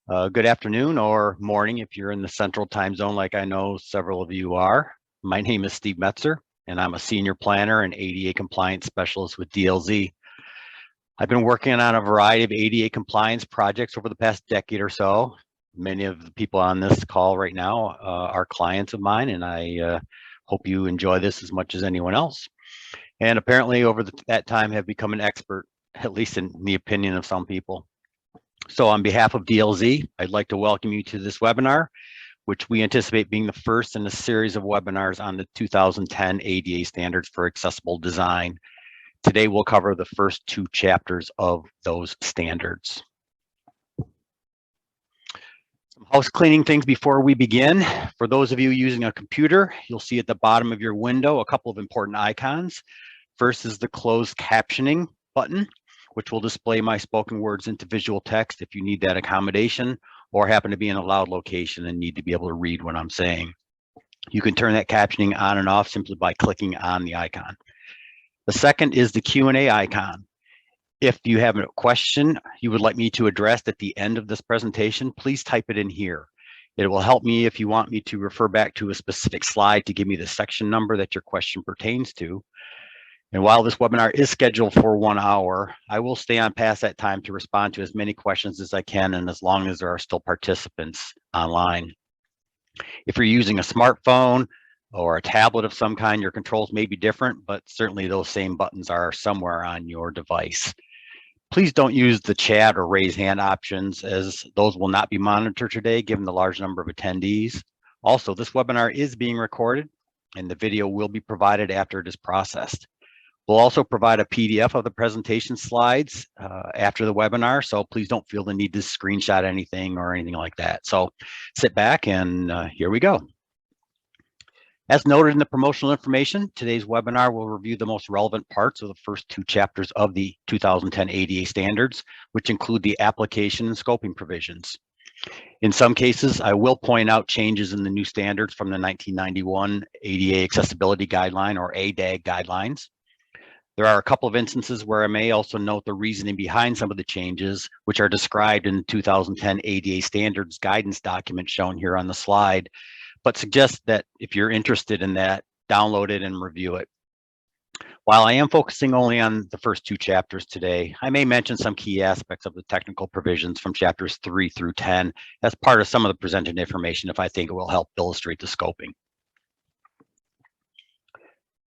Good afternoon or morning if you're in the central time zone like I know several of you are. My name is Steve Metzer, and I'm a senior planner and ADA compliance specialist with DLZ. I've been working on a variety of ADA compliance projects over the past decade or so. Many of the people on this call right now are clients of mine, and I hope you enjoy this as much as anyone else. And apparently over that time have become an expert, at least in the opinion of some people. So on behalf of DLZ, I'd like to welcome you to this webinar, which we anticipate being the first in a series of webinars on the 2010 ADA standards for accessible design. Today, we'll cover the first two chapters of those standards. Some house cleaning things before we begin. For those of you using a computer, you'll see at the bottom of your window a couple of important icons. First is the closed captioning button, which will display my spoken words into visual text if you need that accommodation or happen to be in a loud location and need to be able to read what I'm saying. You can turn that captioning on and off simply by clicking on the icon. The second is the Q&A icon. If you have a question you would like me to address at the end of this presentation, please type it in here. It will help me if you want me to refer back to a specific slide to give me the section number that your question pertains to. And while this webinar is scheduled for 1 hour, I will stay on past that time to respond to as many questions as I can, and as long as there are still participants online. If you're using a smartphone or a tablet of some kind, your controls may be different, but certainly those same buttons are somewhere on your device. Please don't use the chat or raise hand options, as those will not be monitored today given the large number of attendees. Also, this webinar is being recorded and the video will be provided after it is processed. We'll also provide a PDF of the presentation slides after the webinar, so please don't feel the need to screenshot anything or anything like that. So sit back and here we go. As noted in the promotional information, today's webinar will review the most relevant parts of the first two chapters of the 2010 ADA standards, which include the application and scoping provisions. In some cases, I will point out changes in the new standards from the 1991 ADA Accessibility Guideline or ADAG guidelines. There are a couple of instances where I may also note the reasoning behind some of the changes, which are described in the 2010 ADA standards guidance document shown here on the slide, but suggest that if you're interested in that, download it and review it. While I am focusing only on the first two chapters today, I may mention some key aspects of the technical provisions from chapters 3 through 10 as part of some of the presented information if I think it will help illustrate the scoping.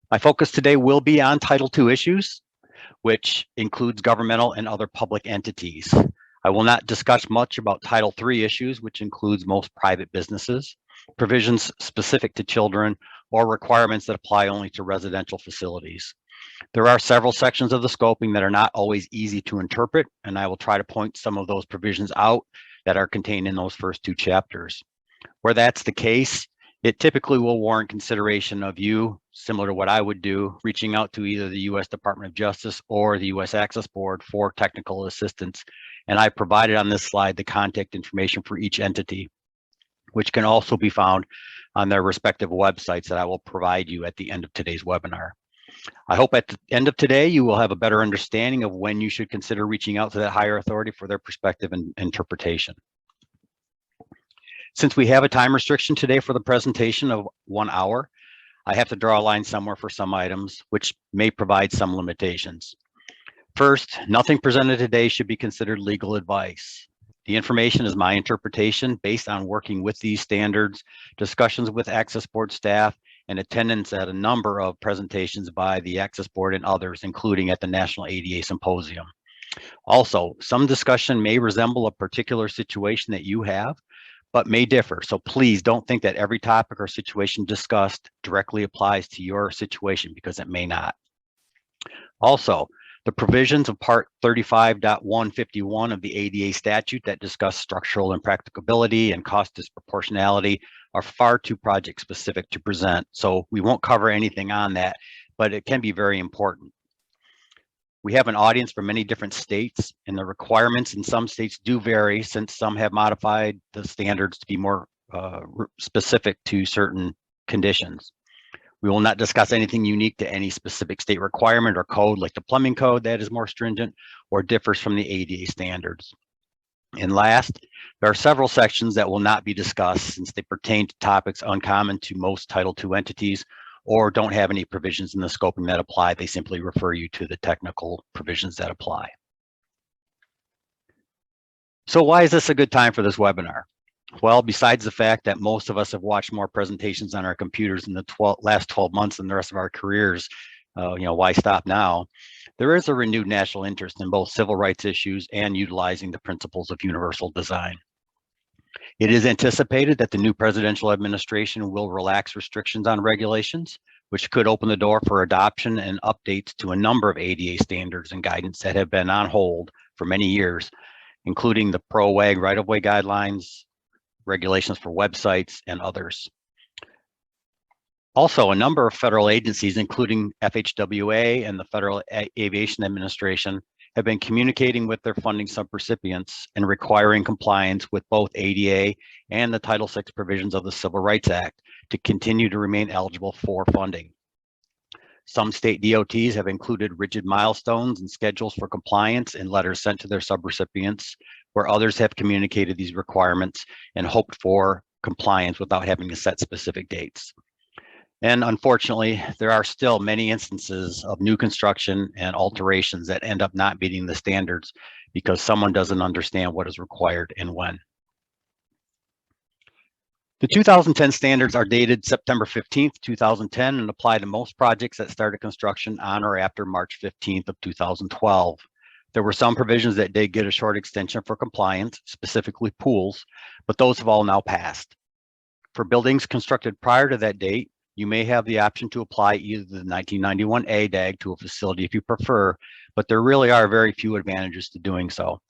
My focus today will be on Title II issues, which includes governmental and other public entities. I will not discuss much about Title III issues, which includes most private businesses, provisions specific to children, or requirements that apply only to residential facilities. There are several sections of the scoping that are not always easy to interpret, and I will try to point some of those provisions out that are contained in those first two chapters. Where that's the case, it typically will warrant consideration of you, similar to what I would do, reaching out to either the U.S. Department of Justice or the U.S. Access Board for technical assistance. And I provided on this slide the contact information for each entity, which can also be found on their respective websites that I will provide you at the end of today's webinar. I hope at the end of today, you will have a better understanding of when you should consider reaching out to that higher authority for their perspective and interpretation. Since we have a time restriction today for the presentation of 1 hour, I have to draw a line somewhere for some items, which may provide some limitations. First, nothing presented today should be considered legal advice. The information is my interpretation based on working with these standards, discussions with Access Board staff, and attendance at a number of presentations by the Access Board and others, including at the National ADA Symposium. Also, some discussion may resemble a particular situation that you have, but may differ. So please don't think that every topic or situation discussed directly applies to your situation, because it may not. Also, the provisions of Part 35.151 of the ADA statute that discuss structural impracticability and cost disproportionality are far too project specific to present. So we won't cover anything on that, but it can be very important. We have an audience from many different states, and the requirements in some states do vary, since some have modified the standards to be more specific to certain conditions. We will not discuss anything unique to any specific state requirement or code, like the plumbing code that is more stringent or differs from the ADA standards. And last, there are several sections that will not be discussed since they pertain to topics uncommon to most Title II entities or don't have any provisions in the scoping that apply. They simply refer you to the technical provisions that apply. So why is this a good time for this webinar? Well, besides the fact that most of us have watched more presentations on our computers in the last 12 months than the rest of our careers, why stop now? There is a renewed national interest in both civil rights issues and utilizing the principles of universal design. It is anticipated that the new presidential administration will relax restrictions on regulations, which could open the door for adoption and updates to a number of ADA standards and guidance that have been on hold for many years, including the Pro-WAG right-of-way guidelines, regulations for websites, and others. Also, a number of federal agencies, including FHWA and the Federal Aviation Administration, have been communicating with their funding subrecipients and requiring compliance with both ADA and the Title VI provisions of the Civil Rights Act to continue to remain eligible for funding. Some state DOTs have included rigid milestones and schedules for compliance in letters sent to their subrecipients, where others have communicated these requirements and hoped for compliance without having to set specific dates. And unfortunately, there are still many instances of new construction and alterations that end up not meeting the standards because someone doesn't understand what is required and when. The 2010 standards are dated September 15th, 2010 and apply to most projects that started construction on or after March 15th of 2012. There were some provisions that did get a short extension for compliance, specifically pools, but those have all now passed. For buildings constructed prior to that date, you may have the option to apply either the 1991 ADAG to a facility if you prefer, but there really are very few advantages to doing so.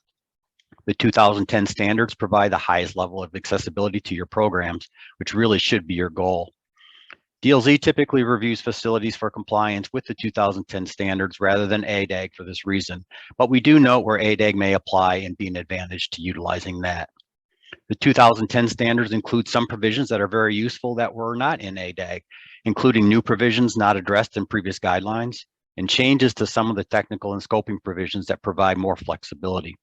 The 2010 standards provide the highest level of accessibility to your programs, which really should be your goal. DLZ typically reviews facilities for compliance with the 2010 standards rather than ADAG for this reason, but we do note where ADAG may apply and be an advantage to utilizing that. The 2010 standards include some provisions that are very useful that were not in ADAG, including new provisions not addressed in previous guidelines and changes to some of the technical and scoping provisions that provide more flexibility.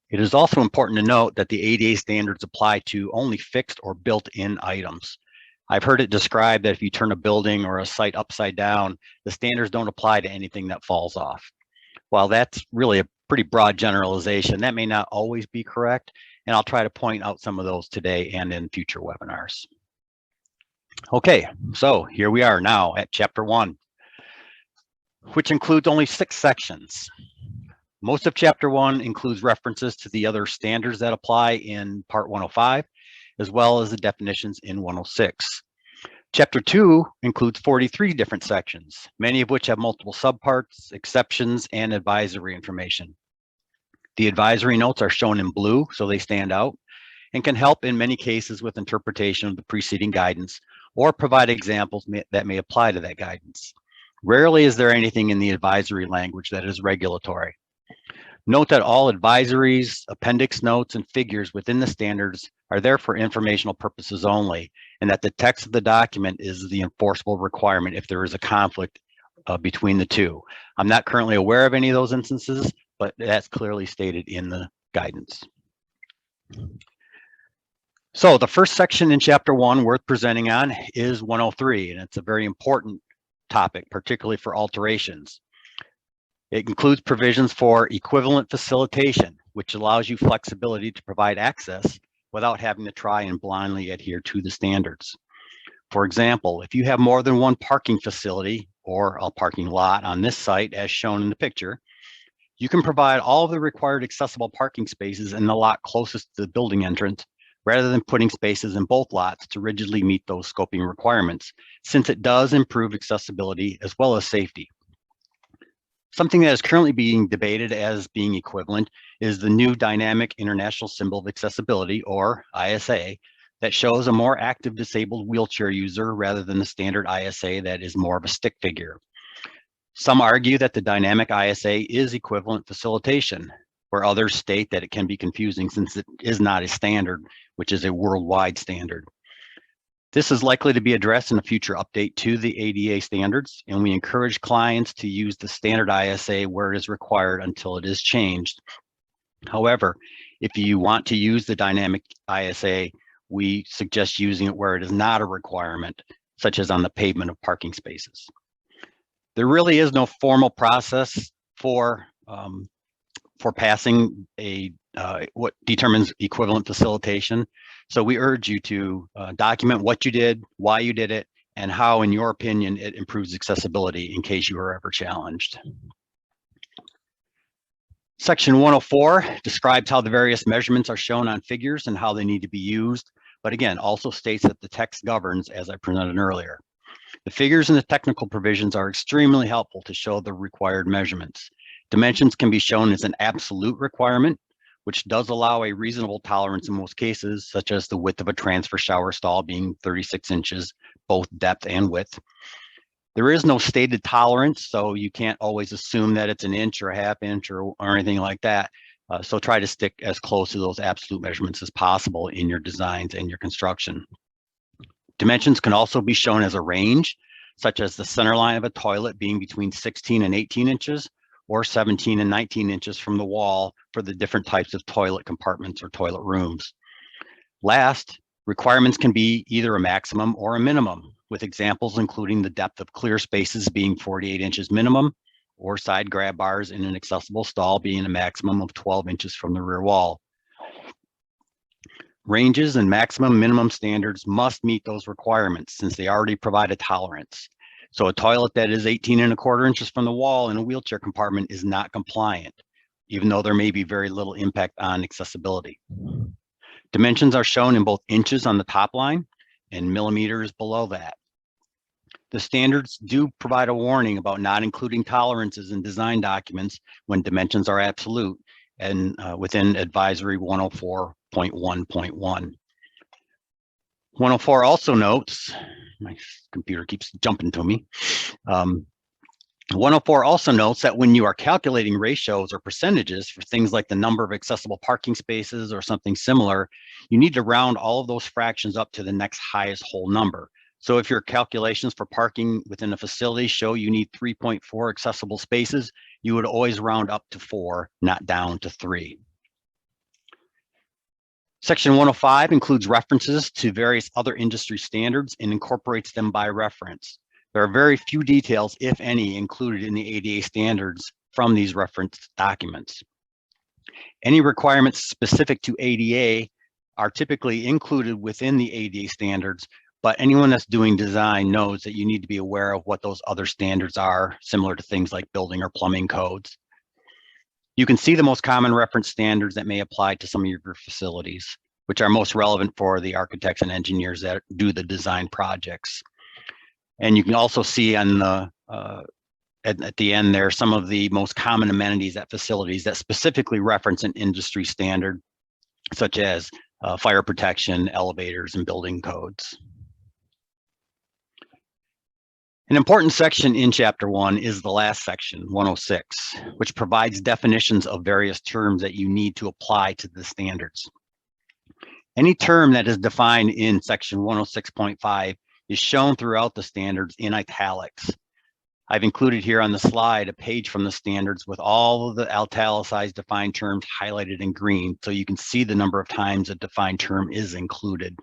It is also important to note that the ADA standards apply to only fixed or built-in items. I've heard it described that if you turn a building or a site upside down, the standards don't apply to anything that falls off. While that's really a pretty broad generalization, that may not always be correct, and I'll try to point out some of those today and in future webinars. Okay, so here we are now at Chapter 1, which includes only 6 sections. Most of Chapter 1 includes references to the other standards that apply in Part 105, as well as the definitions in 106. Chapter 2 includes 43 different sections, many of which have multiple subparts, exceptions, and advisory information. The advisory notes are shown in blue, so they stand out, and can help in many cases with interpretation of the preceding guidance or provide examples that may apply to that guidance. Rarely is there anything in the advisory language that is regulatory. Note that all advisories, appendix notes, and figures within the standards are there for informational purposes only, and that the text of the document is the enforceable requirement if there is a conflict between the two. I'm not currently aware of any of those instances, but that's clearly stated in the guidance. So the first section in Chapter 1 worth presenting on is 103, and it's a very important topic, particularly for alterations. It includes provisions for equivalent facilitation, which allows you flexibility to provide access without having to try and blindly adhere to the standards. For example, if you have more than one parking facility or a parking lot on this site as shown in the picture, you can provide all of the required accessible parking spaces in the lot closest to the building entrance rather than putting spaces in both lots to rigidly meet those scoping requirements, since it does improve accessibility as well as safety. Something that is currently being debated as being equivalent is the new Dynamic International Symbol of Accessibility, or ISA, that shows a more active disabled wheelchair user rather than the standard ISA that is more of a stick figure. Some argue that the dynamic ISA is equivalent facilitation, where others state that it can be confusing since it is not a standard, which is a worldwide standard. This is likely to be addressed in a future update to the ADA standards, and we encourage clients to use the standard ISA where it is required until it is changed. However, if you want to use the dynamic ISA, we suggest using it where it is not a requirement, such as on the pavement of parking spaces. There really is no formal process for passing a what determines equivalent facilitation. So we urge you to document what you did, why you did it, and how, in your opinion, it improves accessibility in case you are ever challenged. Section 104 describes how the various measurements are shown on figures and how they need to be used, but again, also states that the text governs, as I presented earlier. The figures and the technical provisions are extremely helpful to show the required measurements. Dimensions can be shown as an absolute requirement, which does allow a reasonable tolerance in most cases, such as the width of a transfer shower stall being 36 inches, both depth and width. There is no stated tolerance, so you can't always assume that it's an inch or a half inch or anything like that. So try to stick as close to those absolute measurements as possible in your designs and your construction. Dimensions can also be shown as a range, such as the center line of a toilet being between 16 and 18 inches, or 17 and 19 inches from the wall for the different types of toilet compartments or toilet rooms. Last, requirements can be either a maximum or a minimum, with examples including the depth of clear spaces being 48 inches minimum, or side grab bars in an accessible stall being a maximum of 12 inches from the rear wall. Ranges and maximum minimum standards must meet those requirements since they already provide a tolerance. So a toilet that is 18¼ inches from the wall in a wheelchair compartment is not compliant, even though there may be very little impact on accessibility. Dimensions are shown in both inches on the top line and millimeters below that. The standards do provide a warning about not including tolerances in design documents when dimensions are absolute and within advisory 104.1.1. 104 also notes, my computer keeps jumping to me. 104 also notes that when you are calculating ratios or percentages for things like the number of accessible parking spaces or something similar, you need to round all of those fractions up to the next highest whole number. So if your calculations for parking within a facility show you need 3.4 accessible spaces, you would always round up to 4, not down to 3. Section 105 includes references to various other industry standards and incorporates them by reference. There are very few details, if any, included in the ADA standards from these reference documents. Any requirements specific to ADA are typically included within the ADA standards, but anyone that's doing design knows that you need to be aware of what those other standards are, similar to things like building or plumbing codes. You can see the most common reference standards that may apply to some of your facilities, which are most relevant for the architects and engineers that do the design projects. And you can also see on the at the end there some of the most common amenities at facilities that specifically reference an industry standard, such as fire protection, elevators, and building codes. An important section in Chapter 1 is the last section, 106, which provides definitions of various terms that you need to apply to the standards. Any term that is defined in Section 106.5 is shown throughout the standards in italics. I've included here on the slide a page from the standards with all of the italicized defined terms highlighted in green, so you can see the number of times a defined term is included.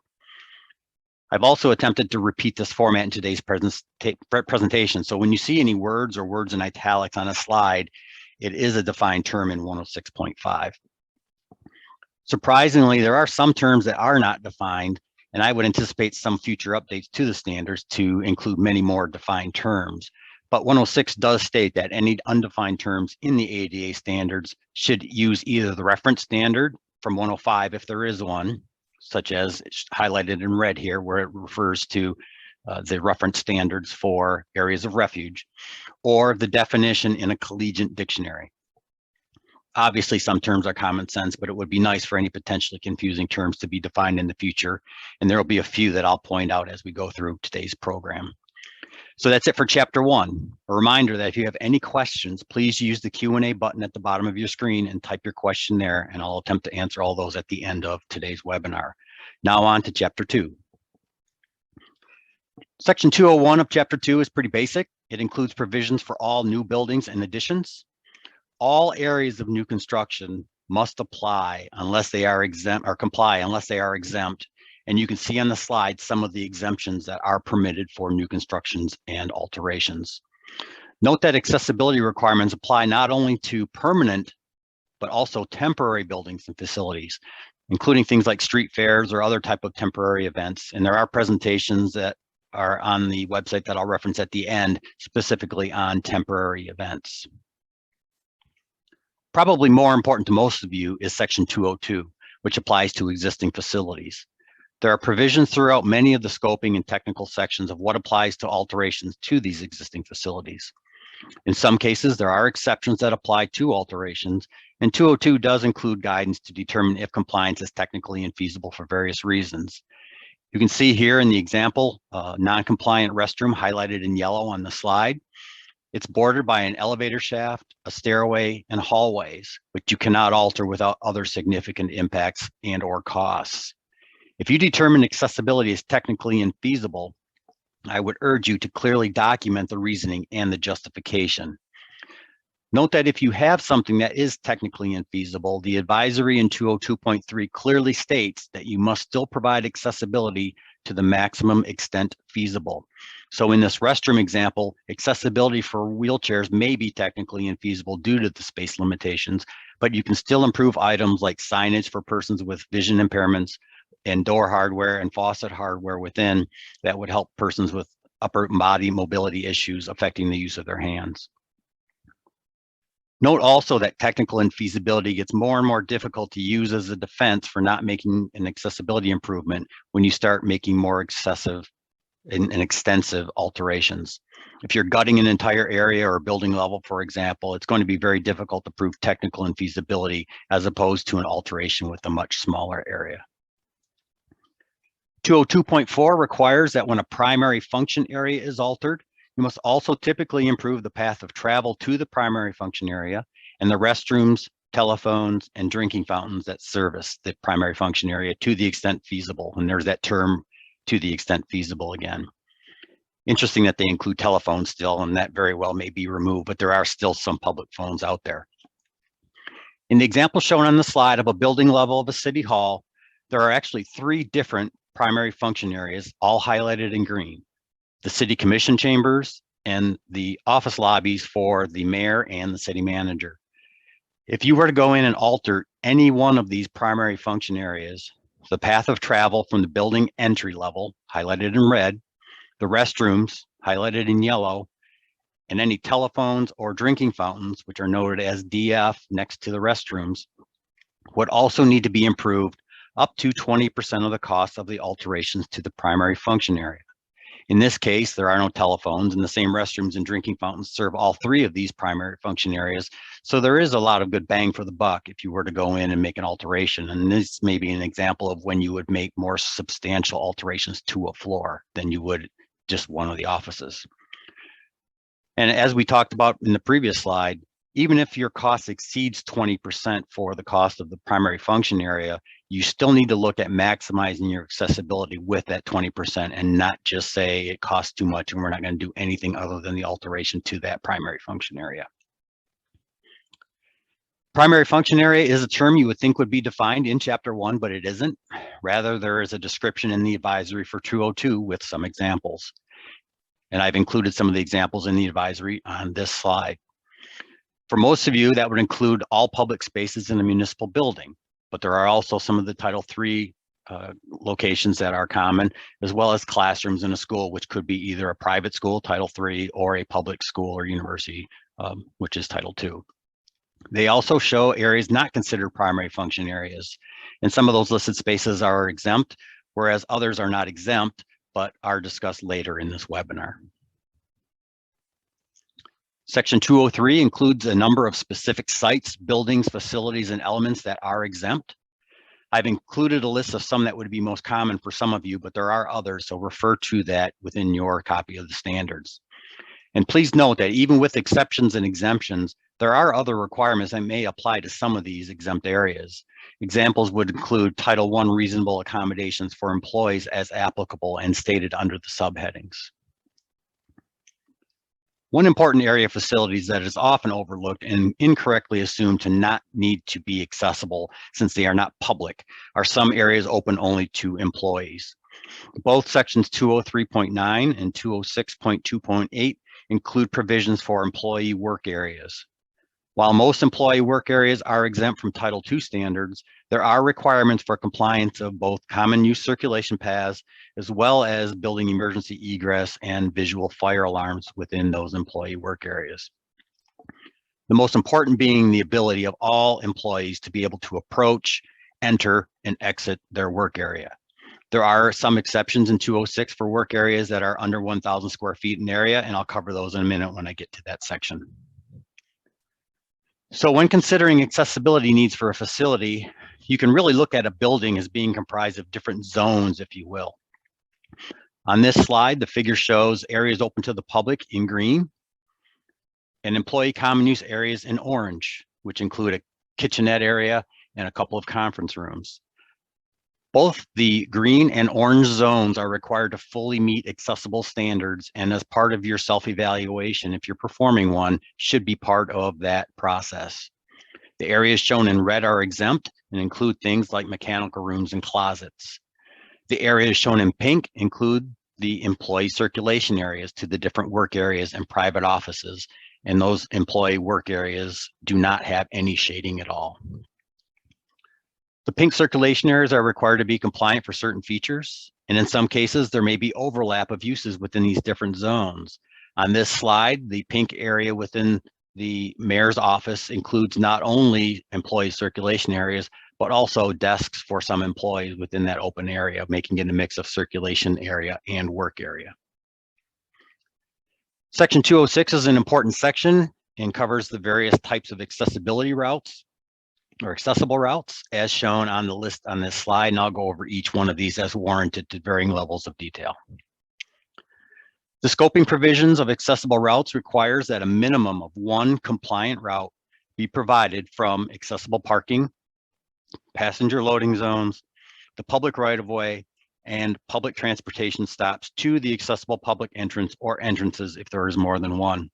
I've also attempted to repeat this format in today's presentation. So when you see any words or words in italics on a slide, it is a defined term in 106.5. Surprisingly, there are some terms that are not defined, and I would anticipate some future updates to the standards to include many more defined terms. But 106 does state that any undefined terms in the ADA standards should use either the reference standard from 105 if there is one, such as it's highlighted in red here, where it refers to the reference standards for areas of refuge, or the definition in a collegiate dictionary. Obviously, some terms are common sense, but it would be nice for any potentially confusing terms to be defined in the future. And there will be a few that I'll point out as we go through today's program. So that's it for Chapter 1. A reminder that if you have any questions, please use the Q&A button at the bottom of your screen and type your question there, and I'll attempt to answer all those at the end of today's webinar. Now on to Chapter 2. Section 201 of Chapter 2 is pretty basic. It includes provisions for all new buildings and additions. All areas of new construction must apply unless they are exempt or comply unless they are exempt. And you can see on the slide some of the exemptions that are permitted for new constructions and alterations. Note that accessibility requirements apply not only to permanent, but also temporary buildings and facilities, including things like street fairs or other type of temporary events. And there are presentations that are on the website that I'll reference at the end, specifically on temporary events. Probably more important to most of you is Section 202, which applies to existing facilities. There are provisions throughout many of the scoping and technical sections of what applies to alterations to these existing facilities. In some cases, there are exceptions that apply to alterations, and 202 does include guidance to determine if compliance is technically infeasible for various reasons. You can see here in the example, non-compliant restroom highlighted in yellow on the slide. It's bordered by an elevator shaft, a stairway, and hallways, which you cannot alter without other significant impacts and/or costs. If you determine accessibility is technically infeasible, I would urge you to clearly document the reasoning and the justification. Note that if you have something that is technically infeasible, the advisory in 202.3 clearly states that you must still provide accessibility to the maximum extent feasible. So in this restroom example, accessibility for wheelchairs may be technically infeasible due to the space limitations, but you can still improve items like signage for persons with vision impairments and door hardware and faucet hardware within that would help persons with upper body mobility issues affecting the use of their hands. Note also that technical infeasibility gets more and more difficult to use as a defense for not making an accessibility improvement when you start making more excessive and extensive alterations. If you're gutting an entire area or building level, for example, it's going to be very difficult to prove technical infeasibility as opposed to an alteration with a much smaller area. 202.4 requires that when a primary function area is altered, you must also typically improve the path of travel to the primary function area and the restrooms, telephones, and drinking fountains that service the primary function area to the extent feasible. And there's that term, to the extent feasible again. Interesting that they include telephones still, and that very well may be removed, but there are still some public phones out there. In the example shown on the slide of a building level of a city hall, there are actually 3 different primary function areas, all highlighted in green: the city commission chambers and the office lobbies for the mayor and the city manager. If you were to go in and alter any one of these primary function areas, the path of travel from the building entry level, highlighted in red, the restrooms, highlighted in yellow, and any telephones or drinking fountains, which are noted as DF next to the restrooms, would also need to be improved up to 20% of the cost of the alterations to the primary function area. In this case, there are no telephones, and the same restrooms and drinking fountains serve all 3 of these primary function areas. So there is a lot of good bang for the buck if you were to go in and make an alteration. And this may be an example of when you would make more substantial alterations to a floor than you would just one of the offices. And as we talked about in the previous slide, even if your cost exceeds 20% for the cost of the primary function area, you still need to look at maximizing your accessibility with that 20% and not just say it costs too much and we're not going to do anything other than the alteration to that primary function area. Primary function area is a term you would think would be defined in Chapter 1, but it isn't. Rather, there is a description in the advisory for 202 with some examples. And I've included some of the examples in the advisory on this slide. For most of you, that would include all public spaces in a municipal building, but there are also some of the Title III locations that are common, as well as classrooms in a school, which could be either a private school, Title III, or a public school or university, which is Title II. They also show areas not considered primary function areas, and some of those listed spaces are exempt, whereas others are not exempt, but are discussed later in this webinar. Section 203 includes a number of specific sites, buildings, facilities, and elements that are exempt. I've included a list of some that would be most common for some of you, but there are others, so refer to that within your copy of the standards. And please note that even with exceptions and exemptions, there are other requirements that may apply to some of these exempt areas. Examples would include Title I reasonable accommodations for employees as applicable and stated under the subheadings. One important area of facilities that is often overlooked and incorrectly assumed to not need to be accessible since they are not public are some areas open only to employees. Both sections 203.9 and 206.2.8 include provisions for employee work areas. While most employee work areas are exempt from Title II standards, there are requirements for compliance of both common use circulation paths, as well as building emergency egress and visual fire alarms within those employee work areas. The most important being the ability of all employees to be able to approach, enter, and exit their work area. There are some exceptions in 206 for work areas that are under 1,000 square feet in area, and I'll cover those in a minute when I get to that section. So when considering accessibility needs for a facility, you can really look at a building as being comprised of different zones, if you will. On this slide, the figure shows areas open to the public in green and employee common use areas in orange, which include a kitchenette area and a couple of conference rooms. Both the green and orange zones are required to fully meet accessible standards, and as part of your self-evaluation, if you're performing one, should be part of that process. The areas shown in red are exempt and include things like mechanical rooms and closets. The areas shown in pink include the employee circulation areas to the different work areas and private offices, and those employee work areas do not have any shading at all. The pink circulation areas are required to be compliant for certain features, and in some cases, there may be overlap of uses within these different zones. On this slide, the pink area within the mayor's office includes not only employee circulation areas, but also desks for some employees within that open area, making it a mix of circulation area and work area. Section 206 is an important section and covers the various types of accessibility routes or accessible routes as shown on the list on this slide, and I'll go over each one of these as warranted to varying levels of detail. The scoping provisions of accessible routes requires that a minimum of one compliant route be provided from accessible parking, passenger loading zones, the public right-of-way, and public transportation stops to the accessible public entrance or entrances if there is more than one.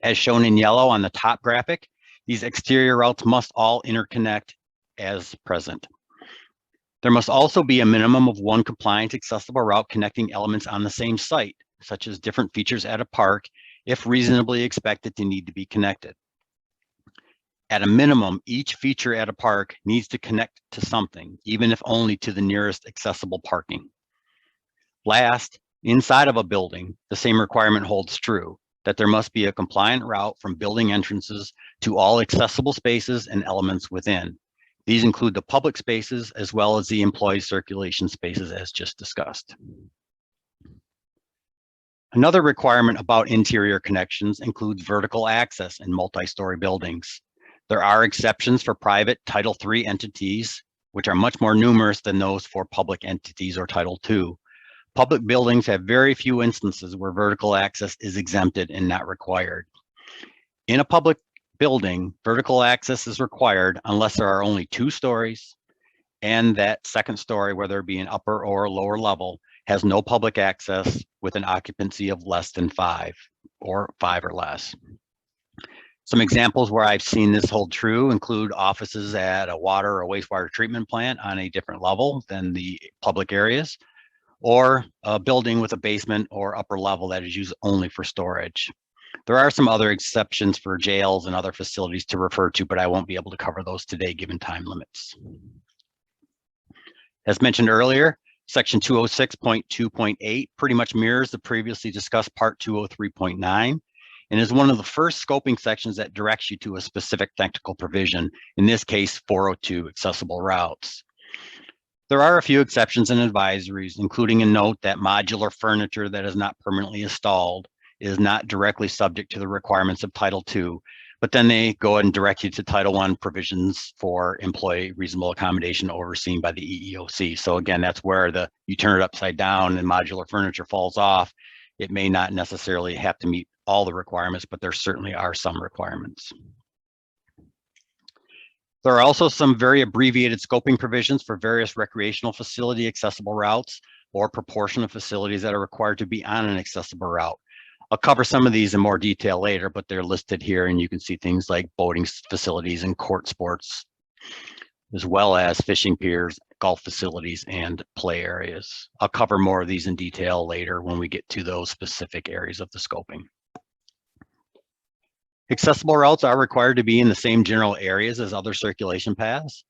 As shown in yellow on the top graphic, these exterior routes must all interconnect as present. There must also be a minimum of one compliant accessible route connecting elements on the same site, such as different features at a park, if reasonably expected to need to be connected. At a minimum, each feature at a park needs to connect to something, even if only to the nearest accessible parking. Last, inside of a building, the same requirement holds true, that there must be a compliant route from building entrances to all accessible spaces and elements within. These include the public spaces as well as the employee circulation spaces as just discussed. Another requirement about interior connections includes vertical access in multi-story buildings. There are exceptions for private Title III entities, which are much more numerous than those for public entities or Title II. Public buildings have very few instances where vertical access is exempted and not required. In a public building, vertical access is required unless there are only 2 stories and that second story, whether it be an upper or lower level, has no public access with an occupancy of less than 5 or 5 or less. Some examples where I've seen this hold true include offices at a water or wastewater treatment plant on a different level than the public areas, or a building with a basement or upper level that is used only for storage. There are some other exceptions for jails and other facilities to refer to, but I won't be able to cover those today given time limits. As mentioned earlier, Section 206.2.8 pretty much mirrors the previously discussed Part 203.9 and is one of the first scoping sections that directs you to a specific technical provision, in this case 402 accessible routes. There are a few exceptions and advisories, including a note that modular furniture that is not permanently installed is not directly subject to the requirements of Title II, but then they go ahead and direct you to Title I provisions for employee reasonable accommodation overseen by the EEOC. So again, that's where you turn it upside down and modular furniture falls off. It may not necessarily have to meet all the requirements, but there certainly are some requirements. There are also some very abbreviated scoping provisions for various recreational facility accessible routes or proportion of facilities that are required to be on an accessible route. I'll cover some of these in more detail later, but they're listed here, and you can see things like boating facilities and court sports, as well as fishing piers, golf facilities, and play areas. I'll cover more of these in detail later when we get to those specific areas of the scoping. Accessible routes are required to be in the same general areas as other circulation paths.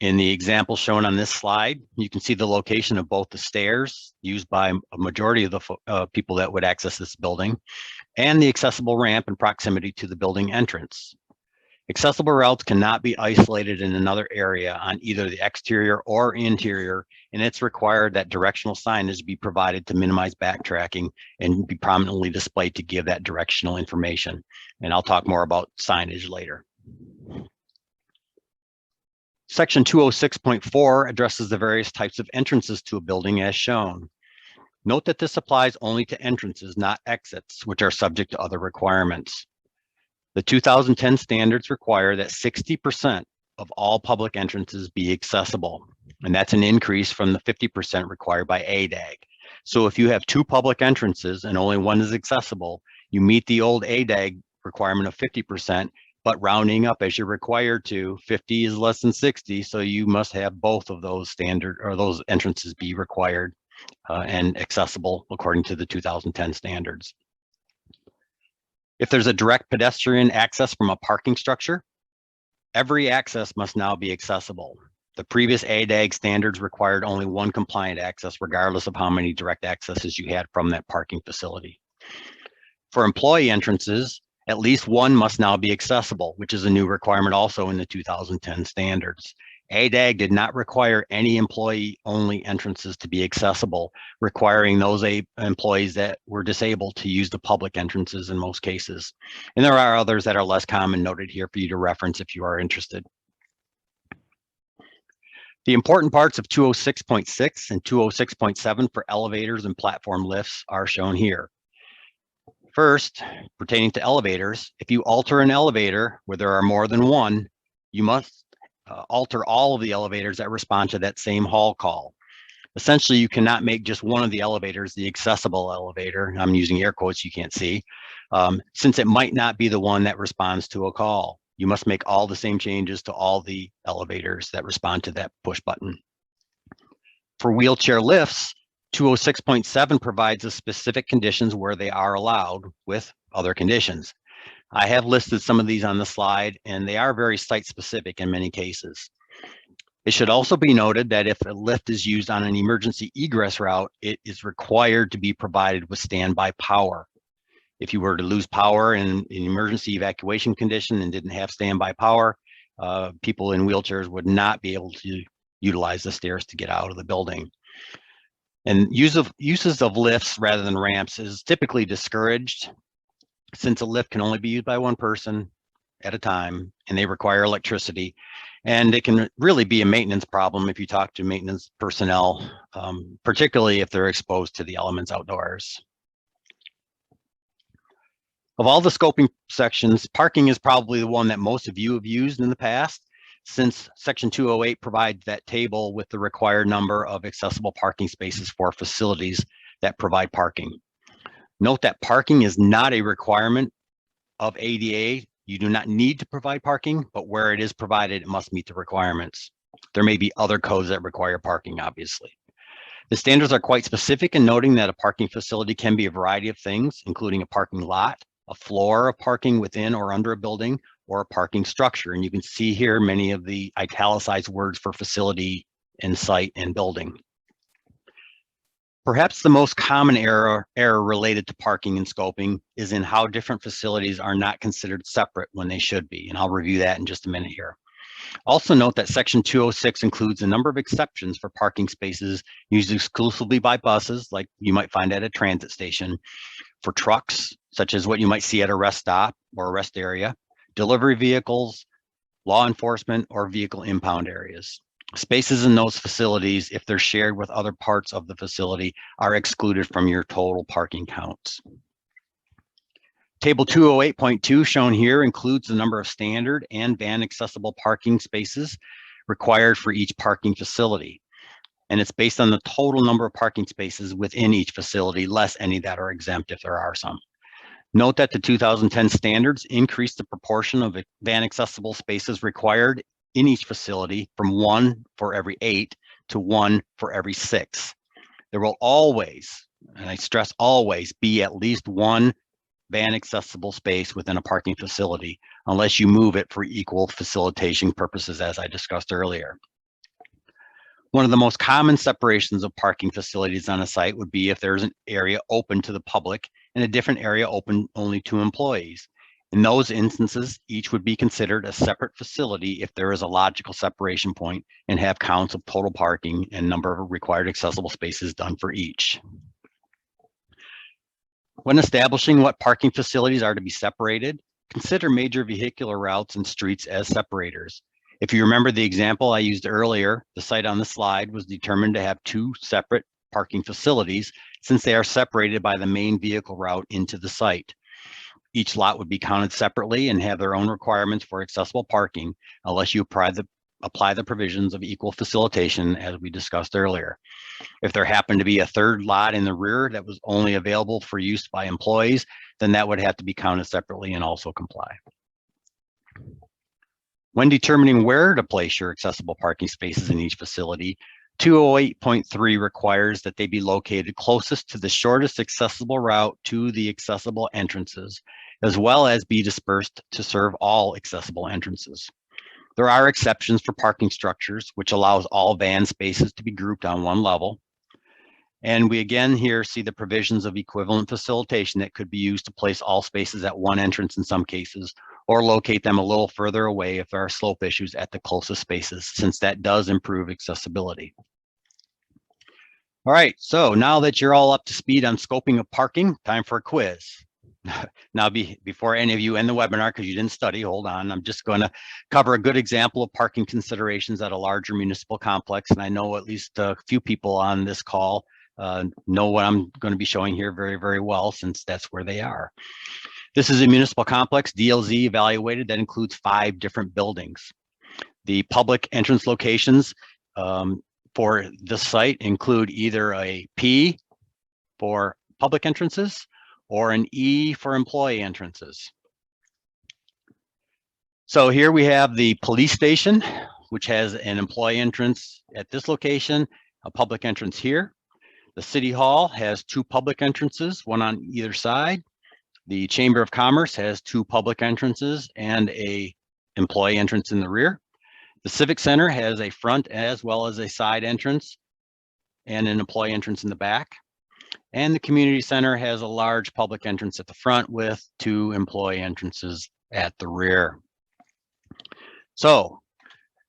In the example shown on this slide, you can see the location of both the stairs used by a majority of the people that would access this building, and the accessible ramp in proximity to the building entrance. Accessible routes cannot be isolated in another area on either the exterior or interior, and it's required that directional signage be provided to minimize backtracking and be prominently displayed to give that directional information. And I'll talk more about signage later. Section 206.4 addresses the various types of entrances to a building as shown. Note that this applies only to entrances, not exits, which are subject to other requirements. The 2010 standards require that 60% of all public entrances be accessible, and that's an increase from the 50% required by ADAG. So if you have 2 public entrances and only one is accessible, you meet the old ADAG requirement of 50%, but rounding up as you're required to, 50 is less than 60, so you must have both of those those entrances be required and accessible according to the 2010 standards. If there's a direct pedestrian access from a parking structure, every access must now be accessible. The previous ADAG standards required only one compliant access, regardless of how many direct accesses you had from that parking facility. For employee entrances, at least one must now be accessible, which is a new requirement also in the 2010 standards. ADAG did not require any employee-only entrances to be accessible, requiring those employees that were disabled to use the public entrances in most cases. And there are others that are less common noted here for you to reference if you are interested. The important parts of 206.6 and 206.7 for elevators and platform lifts are shown here. First, pertaining to elevators, if you alter an elevator where there are more than one, you must alter all of the elevators that respond to that same hall call. Essentially, you cannot make just one of the elevators the accessible elevator. I'm using air quotes you can't see, since it might not be the one that responds to a call. You must make all the same changes to all the elevators that respond to that push button. For wheelchair lifts, 206.7 provides the specific conditions where they are allowed with other conditions. I have listed some of these on the slide, and they are very site specific in many cases. It should also be noted that if a lift is used on an emergency egress route, it is required to be provided with standby power. If you were to lose power in an emergency evacuation condition and didn't have standby power, people in wheelchairs would not be able to utilize the stairs to get out of the building. And uses of lifts rather than ramps is typically discouraged, since a lift can only be used by one person at a time, and they require electricity. And it can really be a maintenance problem if you talk to maintenance personnel, particularly if they're exposed to the elements outdoors. Of all the scoping sections, parking is probably the one that most of you have used in the past, since Section 208 provides that table with the required number of accessible parking spaces for facilities that provide parking. Note that parking is not a requirement of ADA. You do not need to provide parking, but where it is provided, it must meet the requirements. There may be other codes that require parking, obviously. The standards are quite specific in noting that a parking facility can be a variety of things, including a parking lot, a floor of parking within or under a building, or a parking structure. And you can see here many of the italicized words for facility and site and building. Perhaps the most common error related to parking and scoping is in how different facilities are not considered separate when they should be, and I'll review that in just a minute here. Also note that Section 206 includes a number of exceptions for parking spaces used exclusively by buses, like you might find at a transit station, for trucks, such as what you might see at a rest stop or a rest area, delivery vehicles, law enforcement, or vehicle impound areas. Spaces in those facilities, if they're shared with other parts of the facility, are excluded from your total parking counts. Table 208.2 shown here includes the number of standard and van accessible parking spaces required for each parking facility. And it's based on the total number of parking spaces within each facility, less any that are exempt if there are some. Note that the 2010 standards increased the proportion of van accessible spaces required in each facility from 1 for every 8 to 1 for every 6. There will always, and I stress always, be at least one van accessible space within a parking facility, unless you move it for equal facilitation purposes, as I discussed earlier. One of the most common separations of parking facilities on a site would be if there's an area open to the public and a different area open only to employees. In those instances, each would be considered a separate facility if there is a logical separation point and have counts of total parking and number of required accessible spaces done for each. When establishing what parking facilities are to be separated, consider major vehicular routes and streets as separators. If you remember the example I used earlier, the site on the slide was determined to have 2 separate parking facilities since they are separated by the main vehicle route into the site. Each lot would be counted separately and have their own requirements for accessible parking unless you apply the provisions of equal facilitation as we discussed earlier. If there happened to be a third lot in the rear that was only available for use by employees, then that would have to be counted separately and also comply. When determining where to place your accessible parking spaces in each facility, 208.3 requires that they be located closest to the shortest accessible route to the accessible entrances, as well as be dispersed to serve all accessible entrances. There are exceptions for parking structures, which allows all van spaces to be grouped on one level. And we again here see the provisions of equivalent facilitation that could be used to place all spaces at one entrance in some cases, or locate them a little further away if there are slope issues at the closest spaces, since that does improve accessibility. All right, so now that you're all up to speed on scoping of parking, time for a quiz. Now, before any of you end the webinar, because you didn't study, hold on. I'm just going to cover a good example of parking considerations at a larger municipal complex. And I know at least a few people on this call know what I'm going to be showing here very, very well, since that's where they are. This is a municipal complex, DLZ evaluated, that includes 5 different buildings. The public entrance locations for this site include either a P for public entrances or an E for employee entrances. So here we have the police station, which has an employee entrance at this location, a public entrance here. The city hall has 2 public entrances, one on either side. The Chamber of Commerce has 2 public entrances and a employee entrance in the rear. The Civic Center has a front as well as a side entrance and an employee entrance in the back. And the Community Center has a large public entrance at the front with 2 employee entrances at the rear. So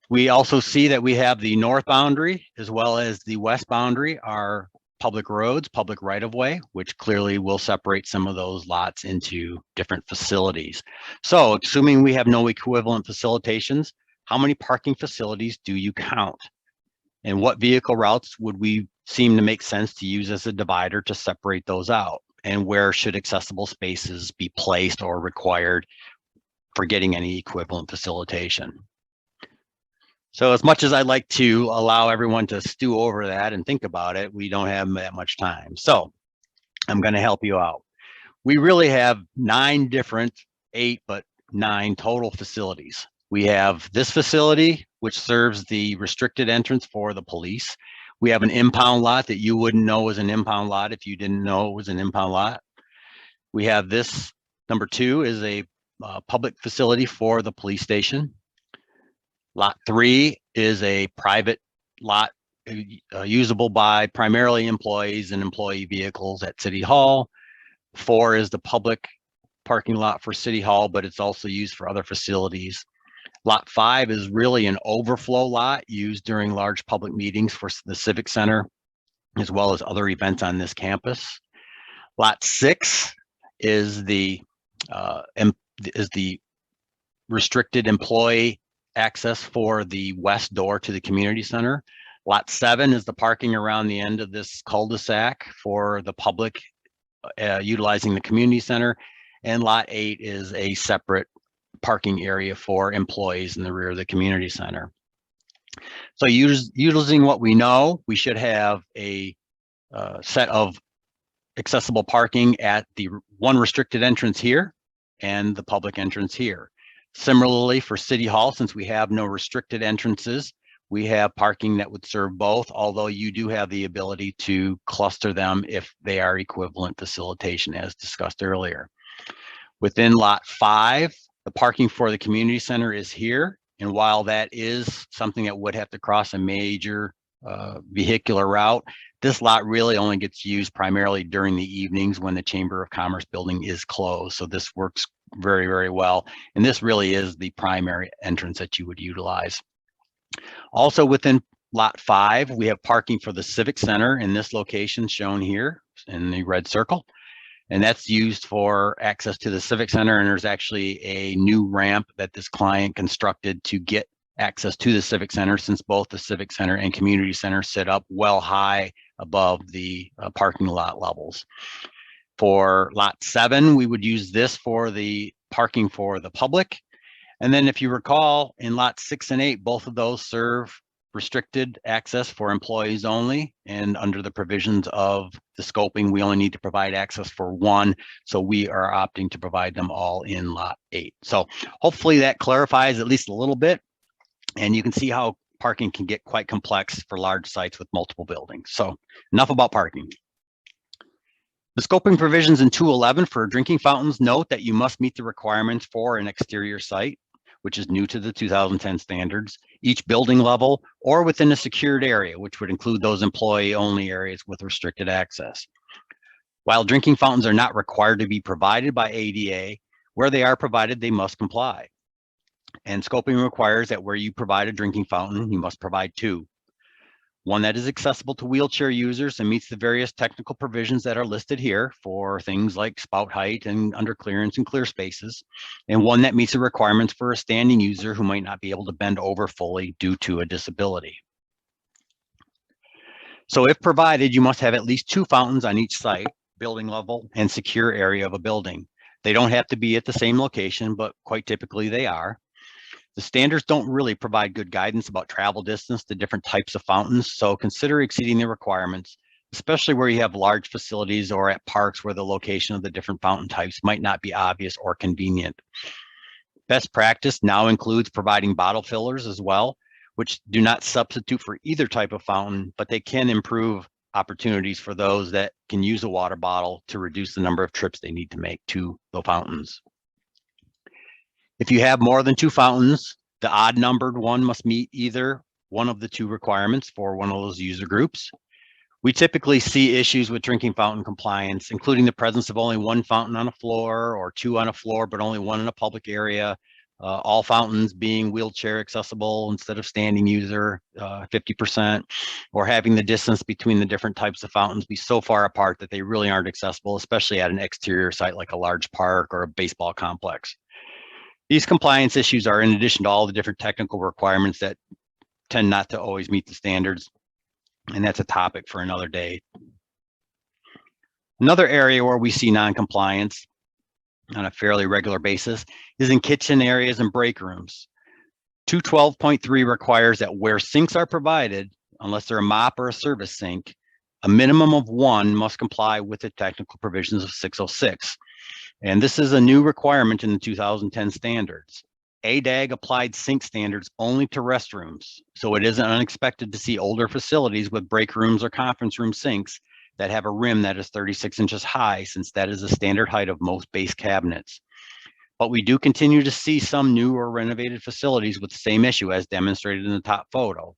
we also see that we have the north boundary as well as the west boundary are public roads, public right-of-way, which clearly will separate some of those lots into different facilities. So assuming we have no equivalent facilitations, how many parking facilities do you count? And what vehicle routes would we seem to make sense to use as a divider to separate those out? And where should accessible spaces be placed or required for getting any equivalent facilitation? So as much as I'd like to allow everyone to stew over that and think about it, we don't have that much time. So I'm going to help you out. We really have 9 different, 8, but 9 total facilities. We have this facility, which serves the restricted entrance for the police. We have an impound lot that you wouldn't know was an impound lot if you didn't know it was an impound lot. We have this, number 2, is a public facility for the police station. Lot 3 is a private lot usable by primarily employees and employee vehicles at City Hall. 4 is the public parking lot for City Hall, but it's also used for other facilities. Lot 5 is really an overflow lot used during large public meetings for the Civic Center, as well as other events on this campus. Lot 6 is the restricted employee access for the west door to the community center. Lot 7 is the parking around the end of this cul-de-sac for the public utilizing the community center. And Lot 8 is a separate parking area for employees in the rear of the community center. So using what we know, we should have a set of accessible parking at the one restricted entrance here and the public entrance here. Similarly, for City Hall, since we have no restricted entrances, we have parking that would serve both, although you do have the ability to cluster them if they are equivalent facilitation, as discussed earlier. Within Lot 5, the parking for the community center is here. And while that is something that would have to cross a major vehicular route, this lot really only gets used primarily during the evenings when the Chamber of Commerce building is closed. So this works very, very well. And this really is the primary entrance that you would utilize. Also within Lot 5, we have parking for the Civic Center in this location shown here in the red circle. And that's used for access to the Civic Center. And there's actually a new ramp that this client constructed to get access to the Civic Center, since both the Civic Center and Community Center sit up well high above the parking lot levels. For Lot 7, we would use this for the parking for the public. And then if you recall, in Lots 6 and 8, both of those serve restricted access for employees only. And under the provisions of the scoping, we only need to provide access for one. So we are opting to provide them all in Lot 8. So hopefully that clarifies at least a little bit. And you can see how parking can get quite complex for large sites with multiple buildings. So enough about parking. The scoping provisions in 211 for drinking fountains note that you must meet the requirements for an exterior site, which is new to the 2010 standards, each building level, or within a secured area, which would include those employee-only areas with restricted access. While drinking fountains are not required to be provided by ADA, where they are provided, they must comply. And scoping requires that where you provide a drinking fountain, you must provide two. One that is accessible to wheelchair users and meets the various technical provisions that are listed here for things like spout height and under clearance and clear spaces, and one that meets the requirements for a standing user who might not be able to bend over fully due to a disability. So if provided, you must have at least two fountains on each site, building level and secure area of a building. They don't have to be at the same location, but quite typically they are. The standards don't really provide good guidance about travel distance to different types of fountains, so consider exceeding the requirements, especially where you have large facilities or at parks where the location of the different fountain types might not be obvious or convenient. Best practice now includes providing bottle fillers as well, which do not substitute for either type of fountain, but they can improve opportunities for those that can use a water bottle to reduce the number of trips they need to make to the fountains. If you have more than two fountains, the odd numbered one must meet either one of the two requirements for one of those user groups. We typically see issues with drinking fountain compliance, including the presence of only one fountain on a floor or two on a floor, but only one in a public area. All fountains being wheelchair accessible instead of standing user, 50%, or having the distance between the different types of fountains be so far apart that they really aren't accessible, especially at an exterior site like a large park or a baseball complex. These compliance issues are in addition to all the different technical requirements that tend not to always meet the standards, and that's a topic for another day. Another area where we see non-compliance on a fairly regular basis is in kitchen areas and break rooms. 212.3 requires that where sinks are provided, unless they're a mop or a service sink, a minimum of one must comply with the technical provisions of 606. And this is a new requirement in the 2010 standards. ADAG applied sink standards only to restrooms, so it isn't unexpected to see older facilities with break rooms or conference room sinks that have a rim that is 36 inches high, since that is the standard height of most base cabinets. But we do continue to see some new or renovated facilities with the same issue as demonstrated in the top photo.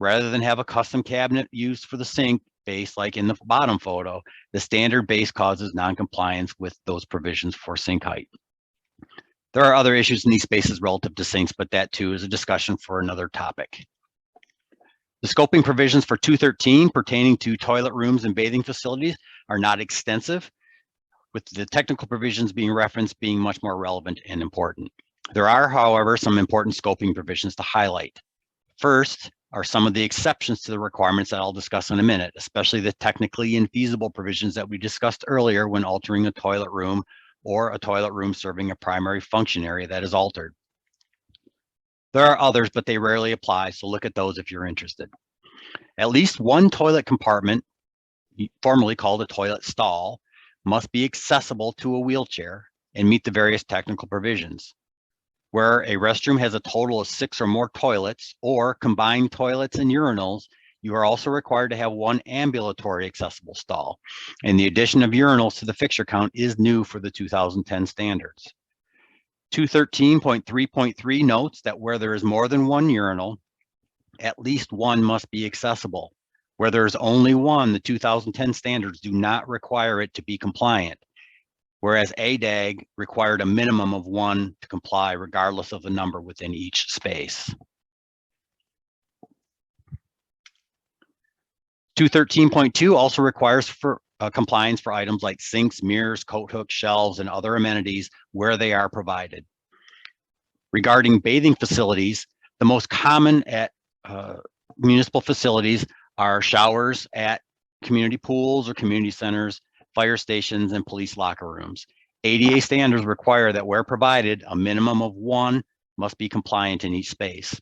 Rather than have a custom cabinet used for the sink base like in the bottom photo, the standard base causes non-compliance with those provisions for sink height. There are other issues in these spaces relative to sinks, but that too is a discussion for another topic. The scoping provisions for 213 pertaining to toilet rooms and bathing facilities are not extensive, with the technical provisions being referenced being much more relevant and important. There are, however, some important scoping provisions to highlight. First are some of the exceptions to the requirements that I'll discuss in a minute, especially the technically infeasible provisions that we discussed earlier when altering a toilet room or a toilet room serving a primary function area that is altered. There are others, but they rarely apply, so look at those if you're interested. At least one toilet compartment, formerly called a toilet stall, must be accessible to a wheelchair and meet the various technical provisions. Where a restroom has a total of 6 or more toilets or combined toilets and urinals, you are also required to have one ambulatory accessible stall. And the addition of urinals to the fixture count is new for the 2010 standards. 213.3.3 notes that where there is more than one urinal, at least one must be accessible. Where there is only one, the 2010 standards do not require it to be compliant, whereas ADAG required a minimum of one to comply regardless of the number within each space. 213.2 also requires for compliance for items like sinks, mirrors, coat hooks, shelves, and other amenities where they are provided. Regarding bathing facilities, the most common at municipal facilities are showers at community pools or community centers, fire stations, and police locker rooms. ADA standards require that where provided, a minimum of one must be compliant in each space.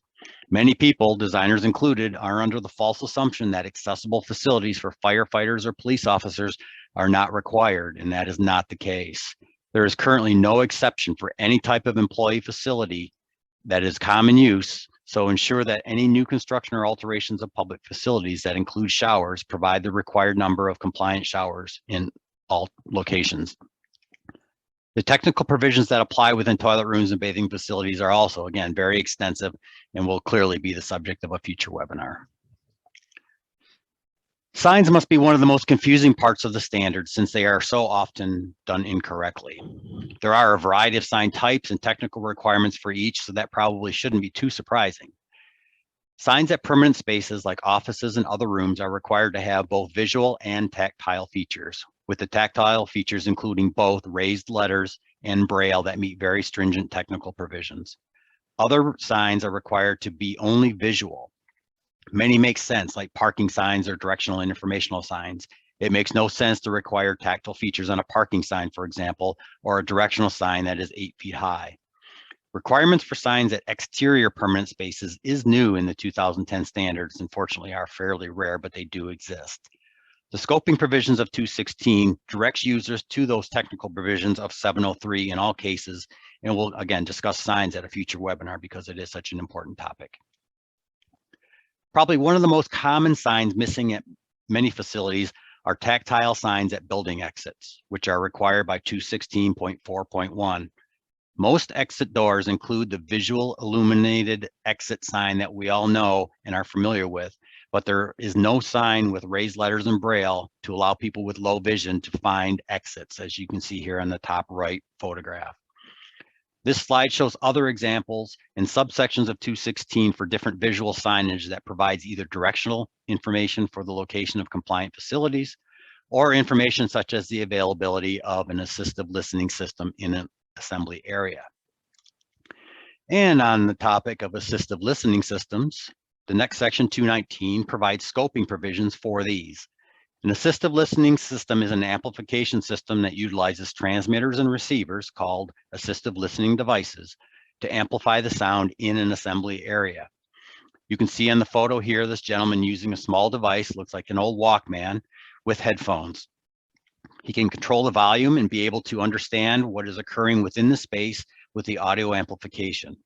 Many people, designers included, are under the false assumption that accessible facilities for firefighters or police officers are not required, and that is not the case. There is currently no exception for any type of employee facility that is common use, so ensure that any new construction or alterations of public facilities that include showers provide the required number of compliant showers in all locations. The technical provisions that apply within toilet rooms and bathing facilities are also, again, very extensive and will clearly be the subject of a future webinar. Signs must be one of the most confusing parts of the standard since they are so often done incorrectly. There are a variety of sign types and technical requirements for each, so that probably shouldn't be too surprising. Signs at permanent spaces like offices and other rooms are required to have both visual and tactile features, with the tactile features including both raised letters and braille that meet very stringent technical provisions. Other signs are required to be only visual. Many make sense, like parking signs or directional and informational signs. It makes no sense to require tactile features on a parking sign, for example, or a directional sign that is 8 feet high. Requirements for signs at exterior permanent spaces is new in the 2010 standards, unfortunately are fairly rare, but they do exist. The scoping provisions of 216 directs users to those technical provisions of 703 in all cases, and we'll again discuss signs at a future webinar because it is such an important topic. Probably one of the most common signs missing at many facilities are tactile signs at building exits, which are required by 216.4.1. Most exit doors include the visual illuminated exit sign that we all know and are familiar with, but there is no sign with raised letters and braille to allow people with low vision to find exits, as you can see here on the top right photograph. This slide shows other examples and subsections of 216 for different visual signage that provides either directional information for the location of compliant facilities or information such as the availability of an assistive listening system in an assembly area. And on the topic of assistive listening systems, the next section 219 provides scoping provisions for these. An assistive listening system is an amplification system that utilizes transmitters and receivers called assistive listening devices to amplify the sound in an assembly area. You can see on the photo here, this gentleman using a small device, looks like an old Walkman with headphones. He can control the volume and be able to understand what is occurring within the space with the audio amplification.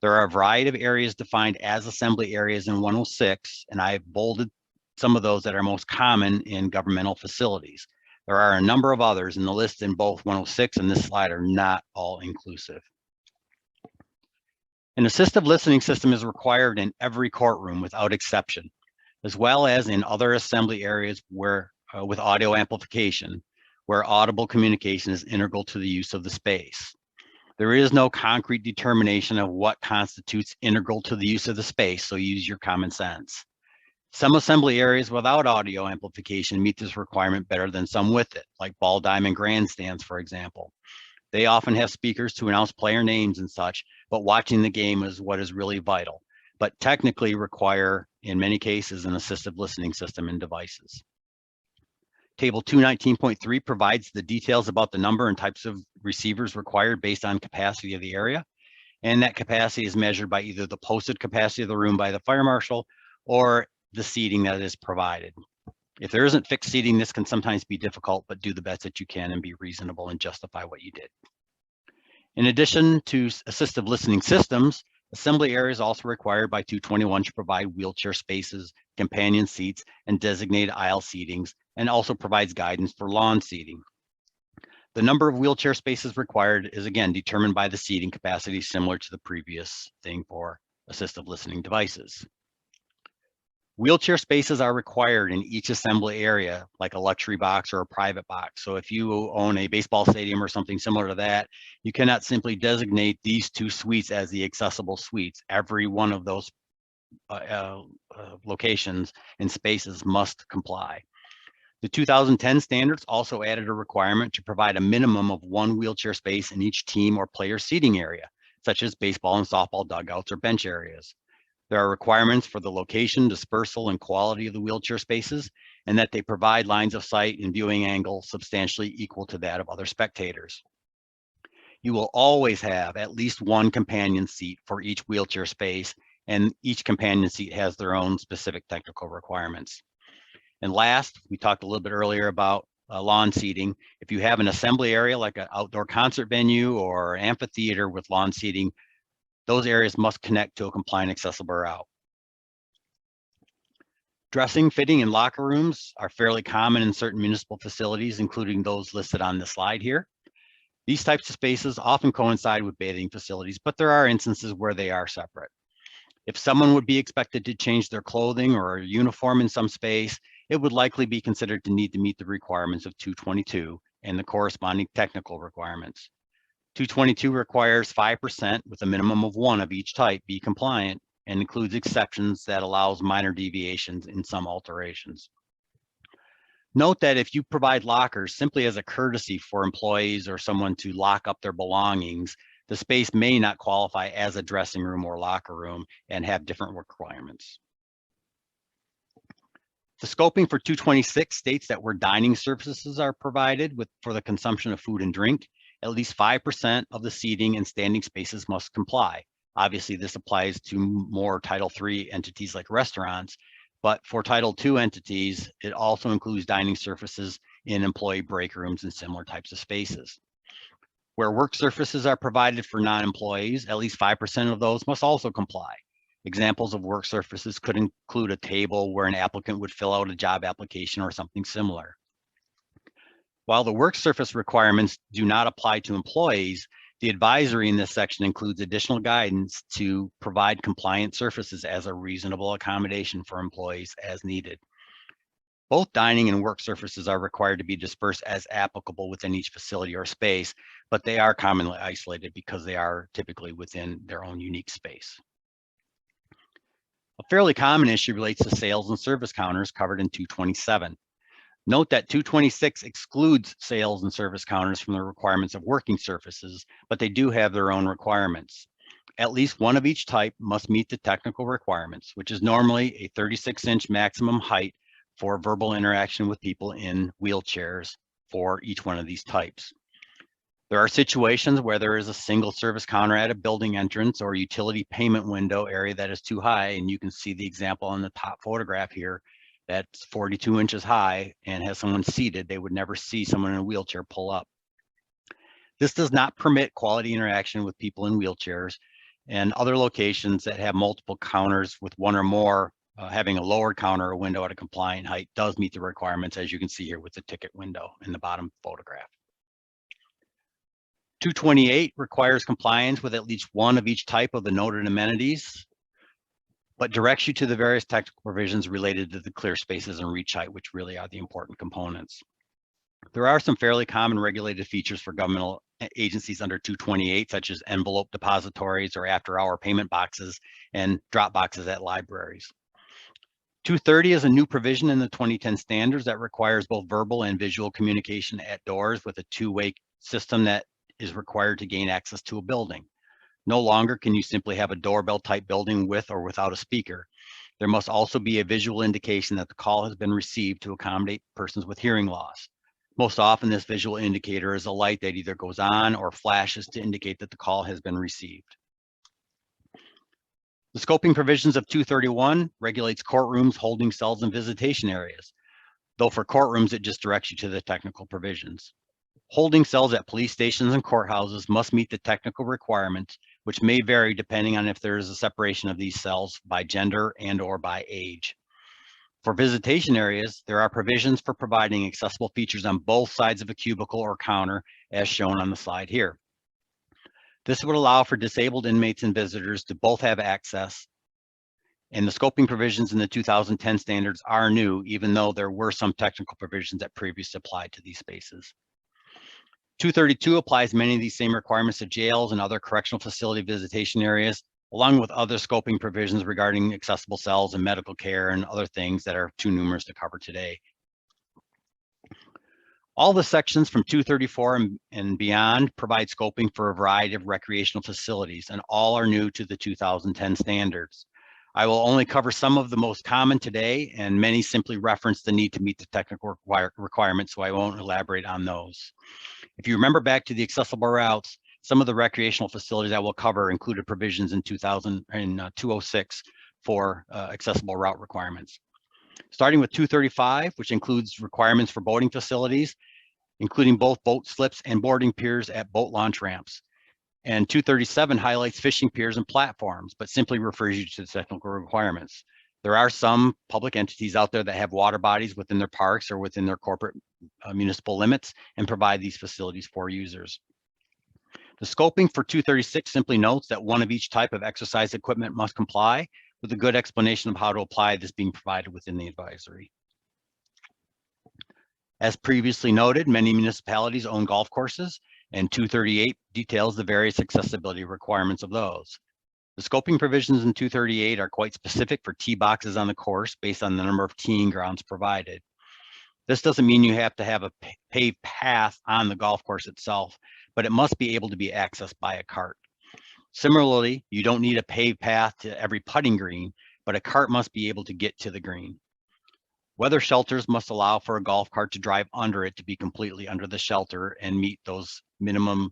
There are a variety of areas defined as assembly areas in 106, and I've bolded some of those that are most common in governmental facilities. There are a number of others, and the list in both 106 and this slide are not all inclusive. An assistive listening system is required in every courtroom without exception, as well as in other assembly areas where with audio amplification, where audible communication is integral to the use of the space. There is no concrete determination of what constitutes integral to the use of the space, so use your common sense. Some assembly areas without audio amplification meet this requirement better than some with it, like ball diamond grandstands, for example. They often have speakers to announce player names and such, but watching the game is what is really vital, but technically require, in many cases, an assistive listening system and devices. Table 219.3 provides the details about the number and types of receivers required based on capacity of the area, and that capacity is measured by either the posted capacity of the room by the fire marshal or the seating that is provided. If there isn't fixed seating, this can sometimes be difficult, but do the best that you can and be reasonable and justify what you did. In addition to assistive listening systems, assembly area is also required by 221 to provide wheelchair spaces, companion seats, and designated aisle seatings, and also provides guidance for lawn seating. The number of wheelchair spaces required is again determined by the seating capacity, similar to the previous thing for assistive listening devices. Wheelchair spaces are required in each assembly area, like a luxury box or a private box. So if you own a baseball stadium or something similar to that, you cannot simply designate these two suites as the accessible suites. Every one of those locations and spaces must comply. The 2010 standards also added a requirement to provide a minimum of one wheelchair space in each team or player seating area, such as baseball and softball dugouts or bench areas. There are requirements for the location, dispersal, and quality of the wheelchair spaces, and that they provide lines of sight and viewing angle substantially equal to that of other spectators. You will always have at least one companion seat for each wheelchair space, and each companion seat has their own specific technical requirements. And last, we talked a little bit earlier about lawn seating. If you have an assembly area like an outdoor concert venue or amphitheater with lawn seating, those areas must connect to a compliant accessible route. Dressing, fitting, and locker rooms are fairly common in certain municipal facilities, including those listed on the slide here. These types of spaces often coincide with bathing facilities, but there are instances where they are separate. If someone would be expected to change their clothing or a uniform in some space, it would likely be considered to need to meet the requirements of 222 and the corresponding technical requirements. 222 requires 5% with a minimum of one of each type be compliant and includes exceptions that allows minor deviations in some alterations. Note that if you provide lockers simply as a courtesy for employees or someone to lock up their belongings, the space may not qualify as a dressing room or locker room and have different requirements. The scoping for 226 states that where dining services are provided for the consumption of food and drink, at least 5% of the seating and standing spaces must comply. Obviously, this applies to more Title III entities like restaurants, but for Title II entities, it also includes dining surfaces in employee break rooms and similar types of spaces. Where work surfaces are provided for non-employees, at least 5% of those must also comply. Examples of work surfaces could include a table where an applicant would fill out a job application or something similar. While the work surface requirements do not apply to employees, the advisory in this section includes additional guidance to provide compliant surfaces as a reasonable accommodation for employees as needed. Both dining and work surfaces are required to be dispersed as applicable within each facility or space, but they are commonly isolated because they are typically within their own unique space. A fairly common issue relates to sales and service counters covered in 227. Note that 226 excludes sales and service counters from the requirements of working surfaces, but they do have their own requirements. At least one of each type must meet the technical requirements, which is normally a 36-inch maximum height for verbal interaction with people in wheelchairs for each one of these types. There are situations where there is a single service counter at a building entrance or utility payment window area that is too high, and you can see the example on the top photograph here that's 42 inches high and has someone seated. They would never see someone in a wheelchair pull up. This does not permit quality interaction with people in wheelchairs, and other locations that have multiple counters with one or more having a lower counter or window at a compliant height does meet the requirements, as you can see here with the ticket window in the bottom photograph. 228 requires compliance with at least one of each type of the noted amenities, but directs you to the various technical provisions related to the clear spaces and reach height, which really are the important components. There are some fairly common regulated features for governmental agencies under 228, such as envelope depositories or after-hour payment boxes and drop boxes at libraries. 230 is a new provision in the 2010 standards that requires both verbal and visual communication at doors with a two-way system that is required to gain access to a building. No longer can you simply have a doorbell type building with or without a speaker. There must also be a visual indication that the call has been received to accommodate persons with hearing loss. Most often this visual indicator is a light that either goes on or flashes to indicate that the call has been received. The scoping provisions of 231 regulates courtrooms, holding cells, and visitation areas. though for courtrooms, it just directs you to the technical provisions. Holding cells at police stations and courthouses must meet the technical requirements, which may vary depending on if there is a separation of these cells by gender and/or by age. For visitation areas, there are provisions for providing accessible features on both sides of a cubicle or counter, as shown on the slide here. This would allow for disabled inmates and visitors to both have access, and the scoping provisions in the 2010 standards are new, even though there were some technical provisions that previously applied to these spaces. 232 applies many of these same requirements to jails and other correctional facility visitation areas, along with other scoping provisions regarding accessible cells and medical care and other things that are too numerous to cover today. All the sections from 234 and beyond provide scoping for a variety of recreational facilities, and all are new to the 2010 standards. I will only cover some of the most common today, and many simply reference the need to meet the technical requirements, so I won't elaborate on those. If you remember back to the accessible routes, some of the recreational facilities I will cover included provisions in 206 for accessible route requirements. Starting with 235, which includes requirements for boating facilities, including both boat slips and boarding piers at boat launch ramps. And 237 highlights fishing piers and platforms, but simply refers you to the technical requirements. There are some public entities out there that have water bodies within their parks or within their corporate municipal limits and provide these facilities for users. The scoping for 236 simply notes that one of each type of exercise equipment must comply, with a good explanation of how to apply this being provided within the advisory. As previously noted, many municipalities own golf courses, and 238 details the various accessibility requirements of those. The scoping provisions in 238 are quite specific for tee boxes on the course based on the number of teeing grounds provided. This doesn't mean you have to have a paved path on the golf course itself, but it must be able to be accessed by a cart. Similarly, you don't need a paved path to every putting green, but a cart must be able to get to the green. Weather shelters must allow for a golf cart to drive under it to be completely under the shelter and meet those minimum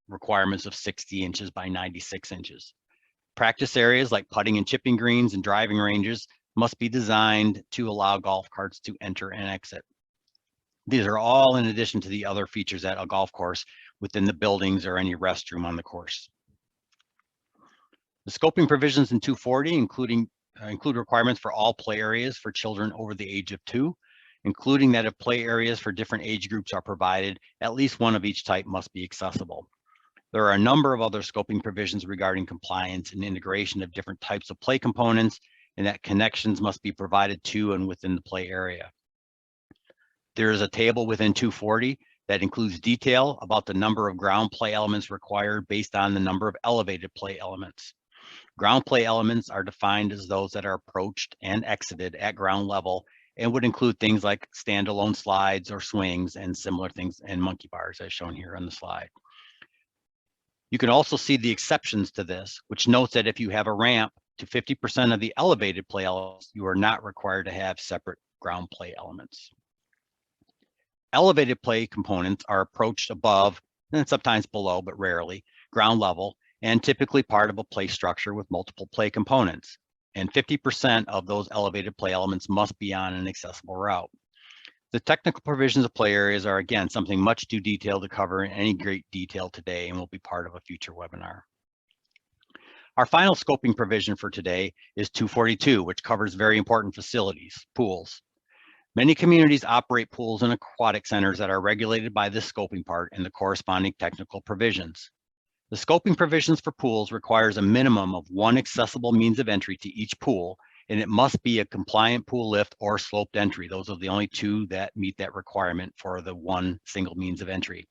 requirements of 60 inches by 96 inches. Practice areas like putting and chipping greens and driving ranges must be designed to allow golf carts to enter and exit. These are all in addition to the other features at a golf course within the buildings or any restroom on the course. The scoping provisions in 240 include requirements for all play areas for children over the age of 2, including that if play areas for different age groups are provided, at least one of each type must be accessible. There are a number of other scoping provisions regarding compliance and integration of different types of play components, and that connections must be provided to and within the play area. There is a table within 240 that includes detail about the number of ground play elements required based on the number of elevated play elements. Ground play elements are defined as those that are approached and exited at ground level and would include things like standalone slides or swings and similar things, and monkey bars as shown here on the slide. You can also see the exceptions to this, which notes that if you have a ramp to 50% of the elevated play elements, you are not required to have separate ground play elements. Elevated play components are approached above and sometimes below, but rarely, ground level, and typically part of a play structure with multiple play components. And 50% of those elevated play elements must be on an accessible route. The technical provisions of play areas are, again, something much too detailed to cover in any great detail today and will be part of a future webinar. Our final scoping provision for today is 242, which covers very important facilities, pools. Many communities operate pools and aquatic centers that are regulated by this scoping part and the corresponding technical provisions. The scoping provisions for pools requires a minimum of one accessible means of entry to each pool, and it must be a compliant pool lift or sloped entry. Those are the only two that meet that requirement for the one single means of entry.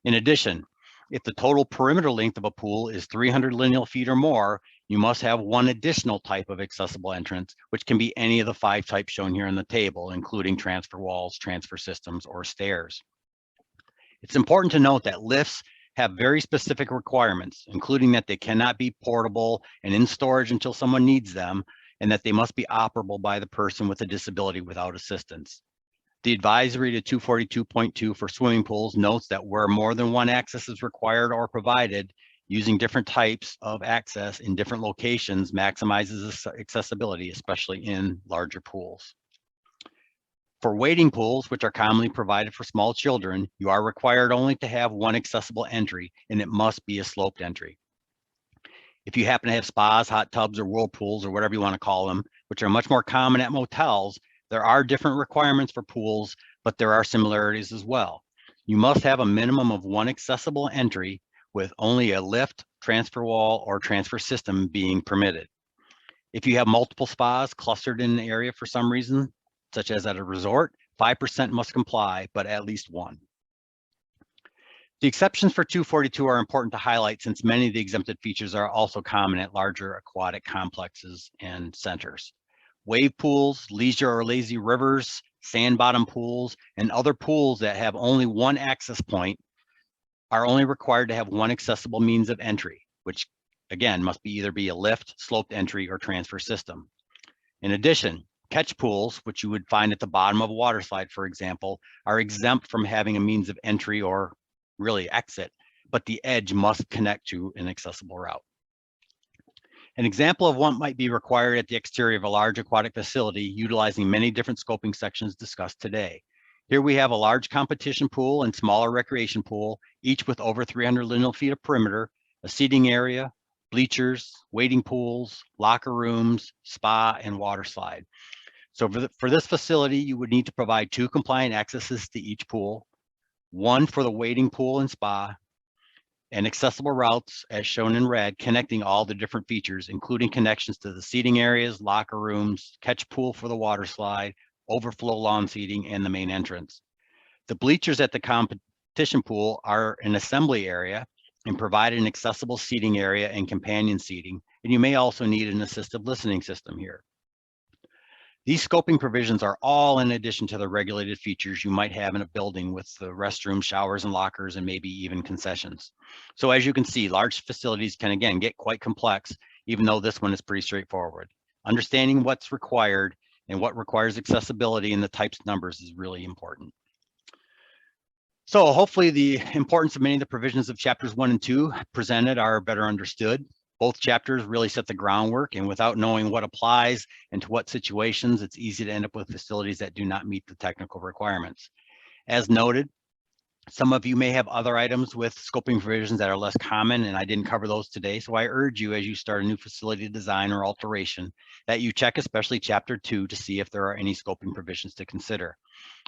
In addition, if the total perimeter length of a pool is 300 lineal feet or more, you must have one additional type of accessible entrance, which can be any of the 5 types shown here on the table, including transfer walls, transfer systems, or stairs. It's important to note that lifts have very specific requirements, including that they cannot be portable and in storage until someone needs them, and that they must be operable by the person with a disability without assistance. The advisory to 242.2 for swimming pools notes that where more than one access is required or provided, using different types of access in different locations maximizes accessibility, especially in larger pools. For wading pools, which are commonly provided for small children, you are required only to have one accessible entry, and it must be a sloped entry. If you happen to have spas, hot tubs, or whirlpools, or whatever you want to call them, which are much more common at motels, there are different requirements for pools, but there are similarities as well. You must have a minimum of one accessible entry with only a lift, transfer wall, or transfer system being permitted. If you have multiple spas clustered in an area for some reason, such as at a resort, 5% must comply, but at least one. The exceptions for 242 are important to highlight since many of the exempted features are also common at larger aquatic complexes and centers. Wave pools, leisure or lazy rivers, sand bottom pools, and other pools that have only one access point are only required to have one accessible means of entry, which again must be either be a lift, sloped entry, or transfer system. In addition, catch pools, which you would find at the bottom of a water slide, for example, are exempt from having a means of entry or really exit, but the edge must connect to an accessible route. An example of what might be required at the exterior of a large aquatic facility utilizing many different scoping sections discussed today. Here we have a large competition pool and smaller recreation pool, each with over 300 lineal feet of perimeter, a seating area, bleachers, wading pools, locker rooms, spa, and water slide. So for this facility, you would need to provide 2 compliant accesses to each pool, 1 for the wading pool and spa, and accessible routes as shown in red, connecting all the different features, including connections to the seating areas, locker rooms, catch pool for the water slide, overflow lawn seating, and the main entrance. The bleachers at the competition pool are an assembly area and provide an accessible seating area and companion seating, and you may also need an assistive listening system here. These scoping provisions are all in addition to the regulated features you might have in a building with the restrooms, showers, and lockers, and maybe even concessions. So as you can see, large facilities can again get quite complex, even though this one is pretty straightforward. Understanding what's required and what requires accessibility and the types of numbers is really important. So hopefully the importance of many of the provisions of chapters 1 and 2 presented are better understood. Both chapters really set the groundwork, and without knowing what applies and to what situations, it's easy to end up with facilities that do not meet the technical requirements. As noted, some of you may have other items with scoping provisions that are less common, and I didn't cover those today. So I urge you, as you start a new facility design or alteration, that you check especially chapter 2 to see if there are any scoping provisions to consider.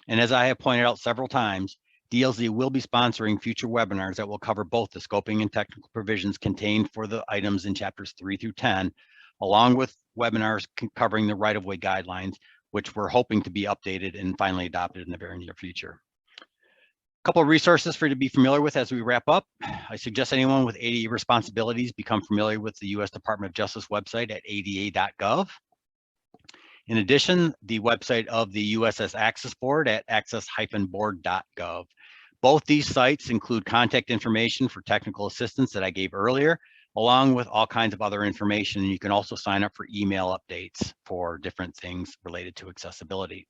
And as I have pointed out several times, DLZ will be sponsoring future webinars that will cover both the scoping and technical provisions contained for the items in chapters 3 through 10, along with webinars covering the right-of-way guidelines, which we're hoping to be updated and finally adopted in the very near future. A couple of resources for you to be familiar with as we wrap up. I suggest anyone with ADA responsibilities become familiar with the U.S. Department of Justice website at ada.gov. In addition, the website of the USS Access Board at access-board.gov. Both these sites include contact information for technical assistance that I gave earlier, along with all kinds of other information. And you can also sign up for email updates for different things related to accessibility.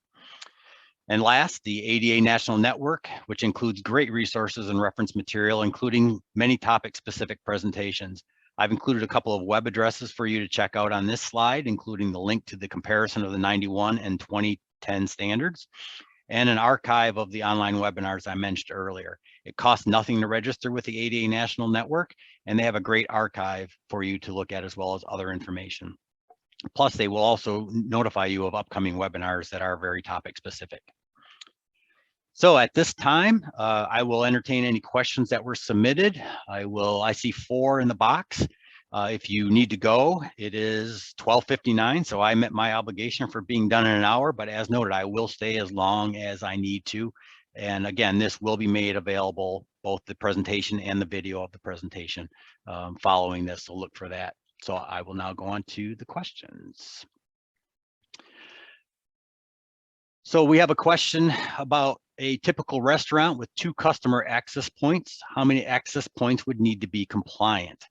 And last, the ADA National Network, which includes great resources and reference material, including many topic-specific presentations. I've included a couple of web addresses for you to check out on this slide, including the link to the comparison of the 91 and 2010 standards, and an archive of the online webinars I mentioned earlier. It costs nothing to register with the ADA National Network, and they have a great archive for you to look at as well as other information. Plus, they will also notify you of upcoming webinars that are very topic specific. So at this time, I will entertain any questions that were submitted. I see 4 in the box. If you need to go, it is 12:59, so I met my obligation for being done in an hour, but as noted, I will stay as long as I need to. And again, this will be made available, both the presentation and the video of the presentation following this, so look for that. So I will now go on to the questions. So we have a question about a typical restaurant with 2 customer access points. How many access points would need to be compliant?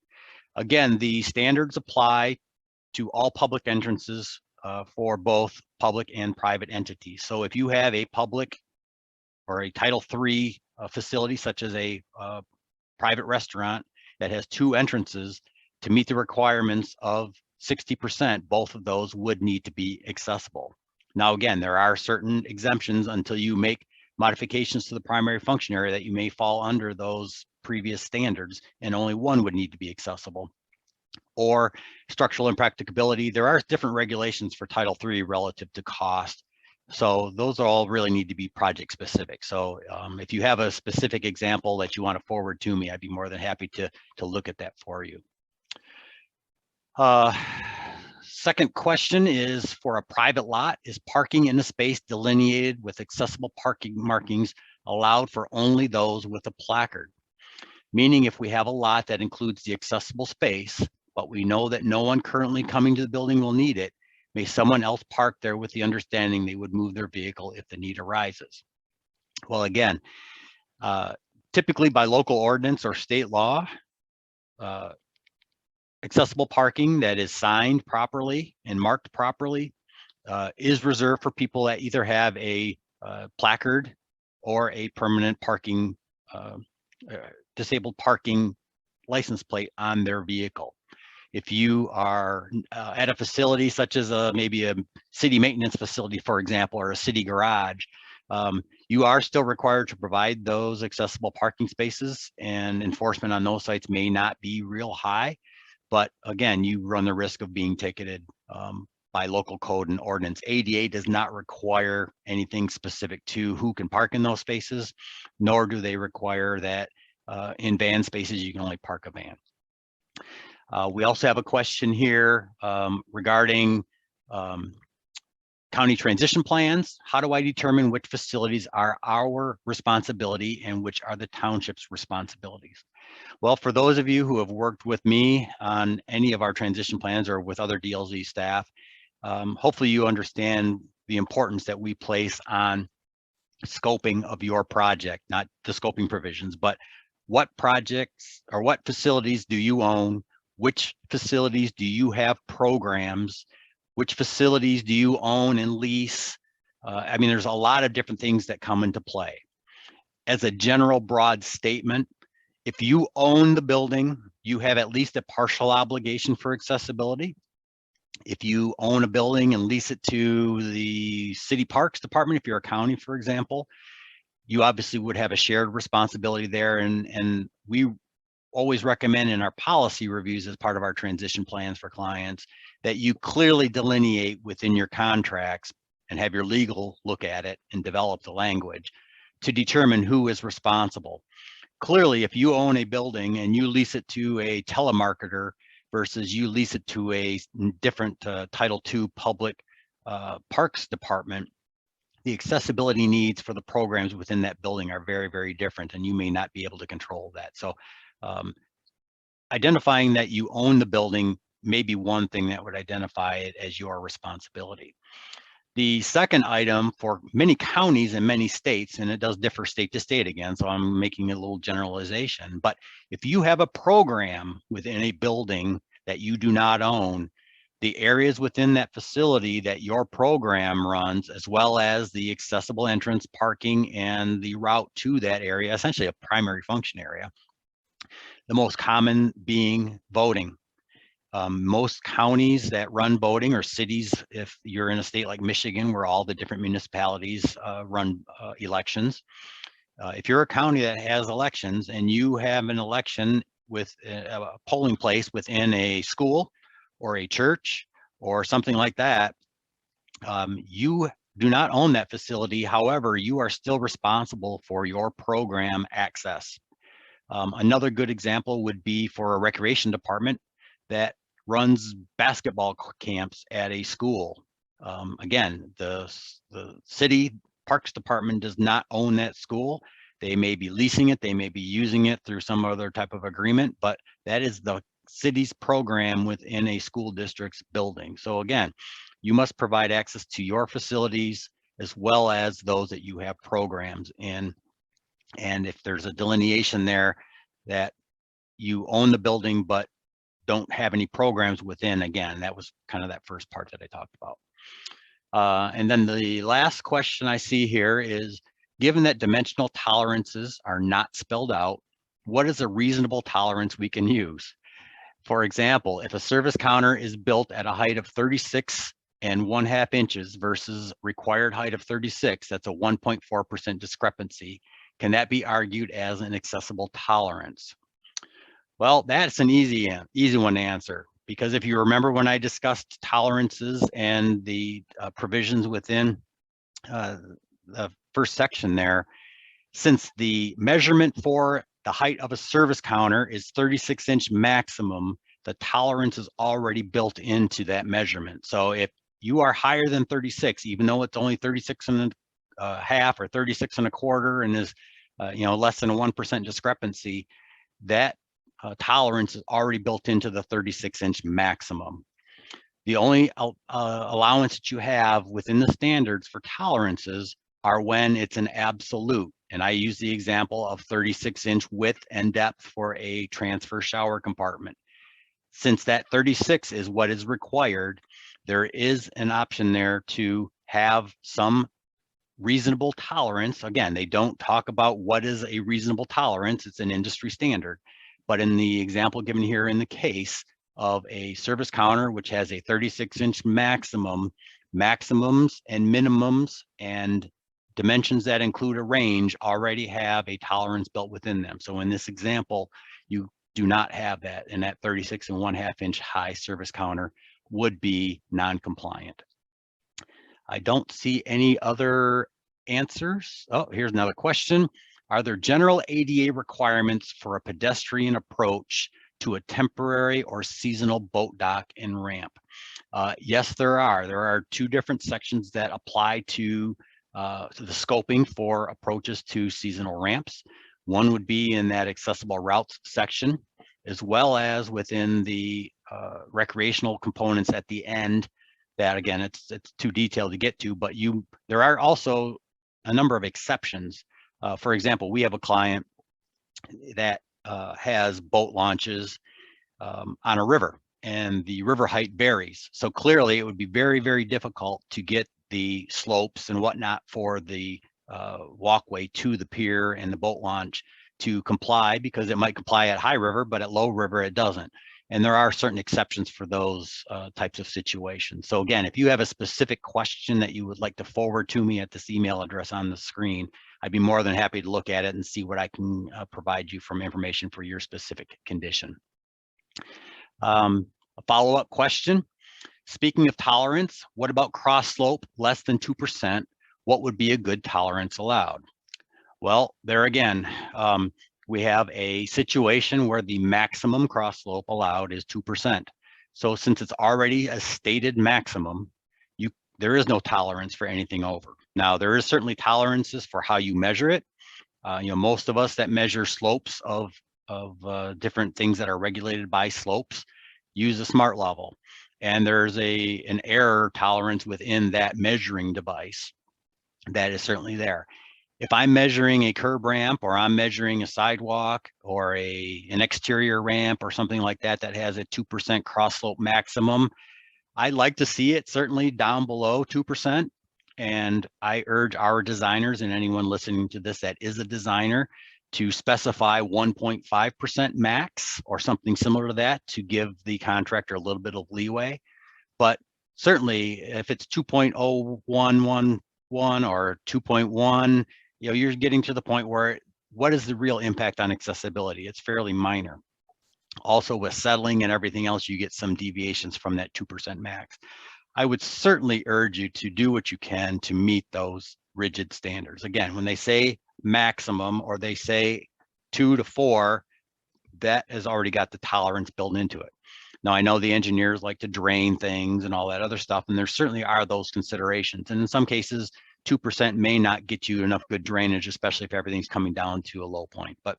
Again, the standards apply to all public entrances for both public and private entities. So if you have a public or a Title III facility, such as a private restaurant that has 2 entrances, to meet the requirements of 60%, both of those would need to be accessible. Now, again, there are certain exemptions until you make modifications to the primary function area that you may fall under those previous standards, and only one would need to be accessible. Or structural impracticability, there are different regulations for Title III relative to cost. So those all really need to be project specific. So if you have a specific example that you want to forward to me, I'd be more than happy to look at that for you. Second question is, for a private lot, is parking in a space delineated with accessible parking markings allowed for only those with a placard? Meaning, if we have a lot that includes the accessible space, but we know that no one currently coming to the building will need it, may someone else park there with the understanding they would move their vehicle if the need arises? Well, again, typically by local ordinance or state law, accessible parking that is signed properly and marked properly is reserved for people that either have a placard or a permanent parking, disabled parking license plate on their vehicle. If you are at a facility such as maybe a city maintenance facility, for example, or a city garage, you are still required to provide those accessible parking spaces, and enforcement on those sites may not be real high. But again, you run the risk of being ticketed by local code and ordinance. ADA does not require anything specific to who can park in those spaces, nor do they require that in van spaces you can only park a van. We also have a question here regarding county transition plans. How do I determine which facilities are our responsibility and which are the township's responsibilities? Well, for those of you who have worked with me on any of our transition plans or with other DLZ staff, hopefully you understand the importance that we place on scoping of your project, not the scoping provisions, but what projects or what facilities do you own? Which facilities do you have programs? Which facilities do you own and lease? I mean, there's a lot of different things that come into play. As a general broad statement, if you own the building, you have at least a partial obligation for accessibility. If you own a building and lease it to the city parks department, if you're a county, for example, you obviously would have a shared responsibility there. And we always recommend in our policy reviews as part of our transition plans for clients that you clearly delineate within your contracts and have your legal look at it and develop the language to determine who is responsible. Clearly, if you own a building and you lease it to a telemarketer versus you lease it to a different Title II public parks department, the accessibility needs for the programs within that building are very, very different, and you may not be able to control that. So identifying that you own the building may be one thing that would identify it as your responsibility. The second item for many counties and many states, and it does differ state to state again, so I'm making a little generalization, but if you have a program within a building that you do not own, the areas within that facility that your program runs, as well as the accessible entrance, parking, and the route to that area, essentially a primary function area, the most common being voting. Most counties that run voting, or cities, if you're in a state like Michigan, where all the different municipalities run elections. If you're a county that has elections and you have an election with a polling place within a school or a church or something like that, you do not own that facility. However, you are still responsible for your program access. Another good example would be for a recreation department that runs basketball camps at a school. Again, the city parks department does not own that school. They may be leasing it, they may be using it through some other type of agreement, but that is the city's program within a school district's building. So again, you must provide access to your facilities as well as those that you have programs in. And if there's a delineation there that you own the building but don't have any programs within, again, that was kind of that first part that I talked about. And then the last question I see here is, given that dimensional tolerances are not spelled out, what is a reasonable tolerance we can use? For example, if a service counter is built at a height of 36 and 1/2 inches versus required height of 36, that's a 1.4% discrepancy. Can that be argued as an accessible tolerance? Well, that's an easy one to answer, because if you remember when I discussed tolerances and the provisions within the first section there, since the measurement for the height of a service counter is 36-inch maximum, the tolerance is already built into that measurement. So if you are higher than 36, even though it's only 36.5 or 36.25 and is less than a 1% discrepancy, that tolerance is already built into the 36-inch maximum. The only allowance that you have within the standards for tolerances are when it's an absolute. And I use the example of 36-inch width and depth for a transfer shower compartment. Since that 36 is what is required, there is an option there to have some reasonable tolerance. Again, they don't talk about what is a reasonable tolerance. It's an industry standard. But in the example given here in the case of a service counter, which has a 36-inch maximum, maximums and minimums and dimensions that include a range already have a tolerance built within them. So in this example, you do not have that, and that 36.5 inch high service counter would be non-compliant. I don't see any other answers. Oh, here's another question. Are there general ADA requirements for a pedestrian approach to a temporary or seasonal boat dock and ramp? Yes, there are. There are 2 different sections that apply to the scoping for approaches to seasonal ramps. One would be in that accessible routes section, as well as within the recreational components at the end. That again, it's too detailed to get to, but there are also a number of exceptions. For example, we have a client that has boat launches on a river, and the river height varies. So clearly, it would be very, very difficult to get the slopes and whatnot for the walkway to the pier and the boat launch to comply, because it might comply at high river, but at low river it doesn't. And there are certain exceptions for those types of situations. So again, if you have a specific question that you would like to forward to me at this email address on the screen, I'd be more than happy to look at it and see what I can provide you from information for your specific condition. A follow-up question. Speaking of tolerance, what about cross slope less than 2%? What would be a good tolerance allowed? Well, there again, we have a situation where the maximum cross slope allowed is 2%. So since it's already a stated maximum, there is no tolerance for anything over. Now, there is certainly tolerances for how you measure it. Most of us that measure slopes of different things that are regulated by slopes use a smart level. And there's an error tolerance within that measuring device that is certainly there. If I'm measuring a curb ramp, or I'm measuring a sidewalk, or an exterior ramp or something like that that has a 2% cross slope maximum, I'd like to see it certainly down below 2%. And I urge our designers and anyone listening to this that is a designer to specify 1.5% max or something similar to that to give the contractor a little bit of leeway. But certainly if it's 2.011 or 2.1, you're getting to the point where what is the real impact on accessibility? It's fairly minor. Also with settling and everything else, you get some deviations from that 2% max. I would certainly urge you to do what you can to meet those rigid standards. Again, when they say maximum or they say 2 to 4, that has already got the tolerance built into it. Now, I know the engineers like to drain things and all that other stuff, and there certainly are those considerations. And in some cases, 2% may not get you enough good drainage, especially if everything's coming down to a low point. But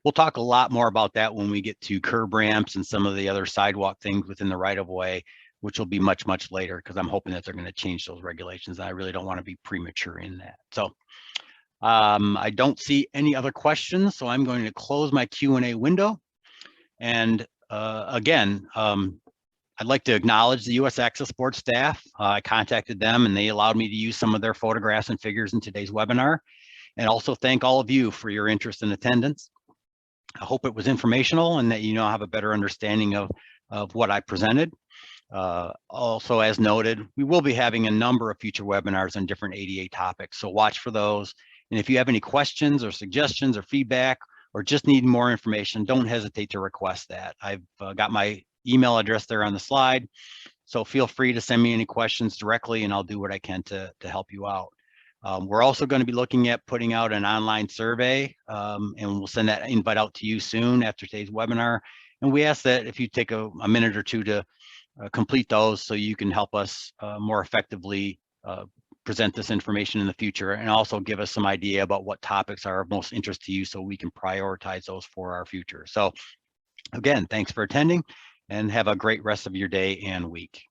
we'll talk a lot more about that when we get to curb ramps and some of the other sidewalk things within the right of way, which will be much, much later, because I'm hoping that they're going to change those regulations. I really don't want to be premature in that. So I don't see any other questions, so I'm going to close my Q&A window. And again, I'd like to acknowledge the U.S. Access Board staff. I contacted them and they allowed me to use some of their photographs and figures in today's webinar. And also thank all of you for your interest and attendance. I hope it was informational and that you now have a better understanding of what I presented. Also, as noted, we will be having a number of future webinars on different ADA topics, so watch for those. And if you have any questions or suggestions or feedback, or just need more information, don't hesitate to request that. I've got my email address there on the slide, so feel free to send me any questions directly and I'll do what I can to help you out. We're also going to be looking at putting out an online survey, and we'll send that invite out to you soon after today's webinar. And we ask that if you take a minute or two to complete those so you can help us more effectively present this information in the future, and also give us some idea about what topics are of most interest to you so we can prioritize those for our future. So again, thanks for attending and have a great rest of your day and week.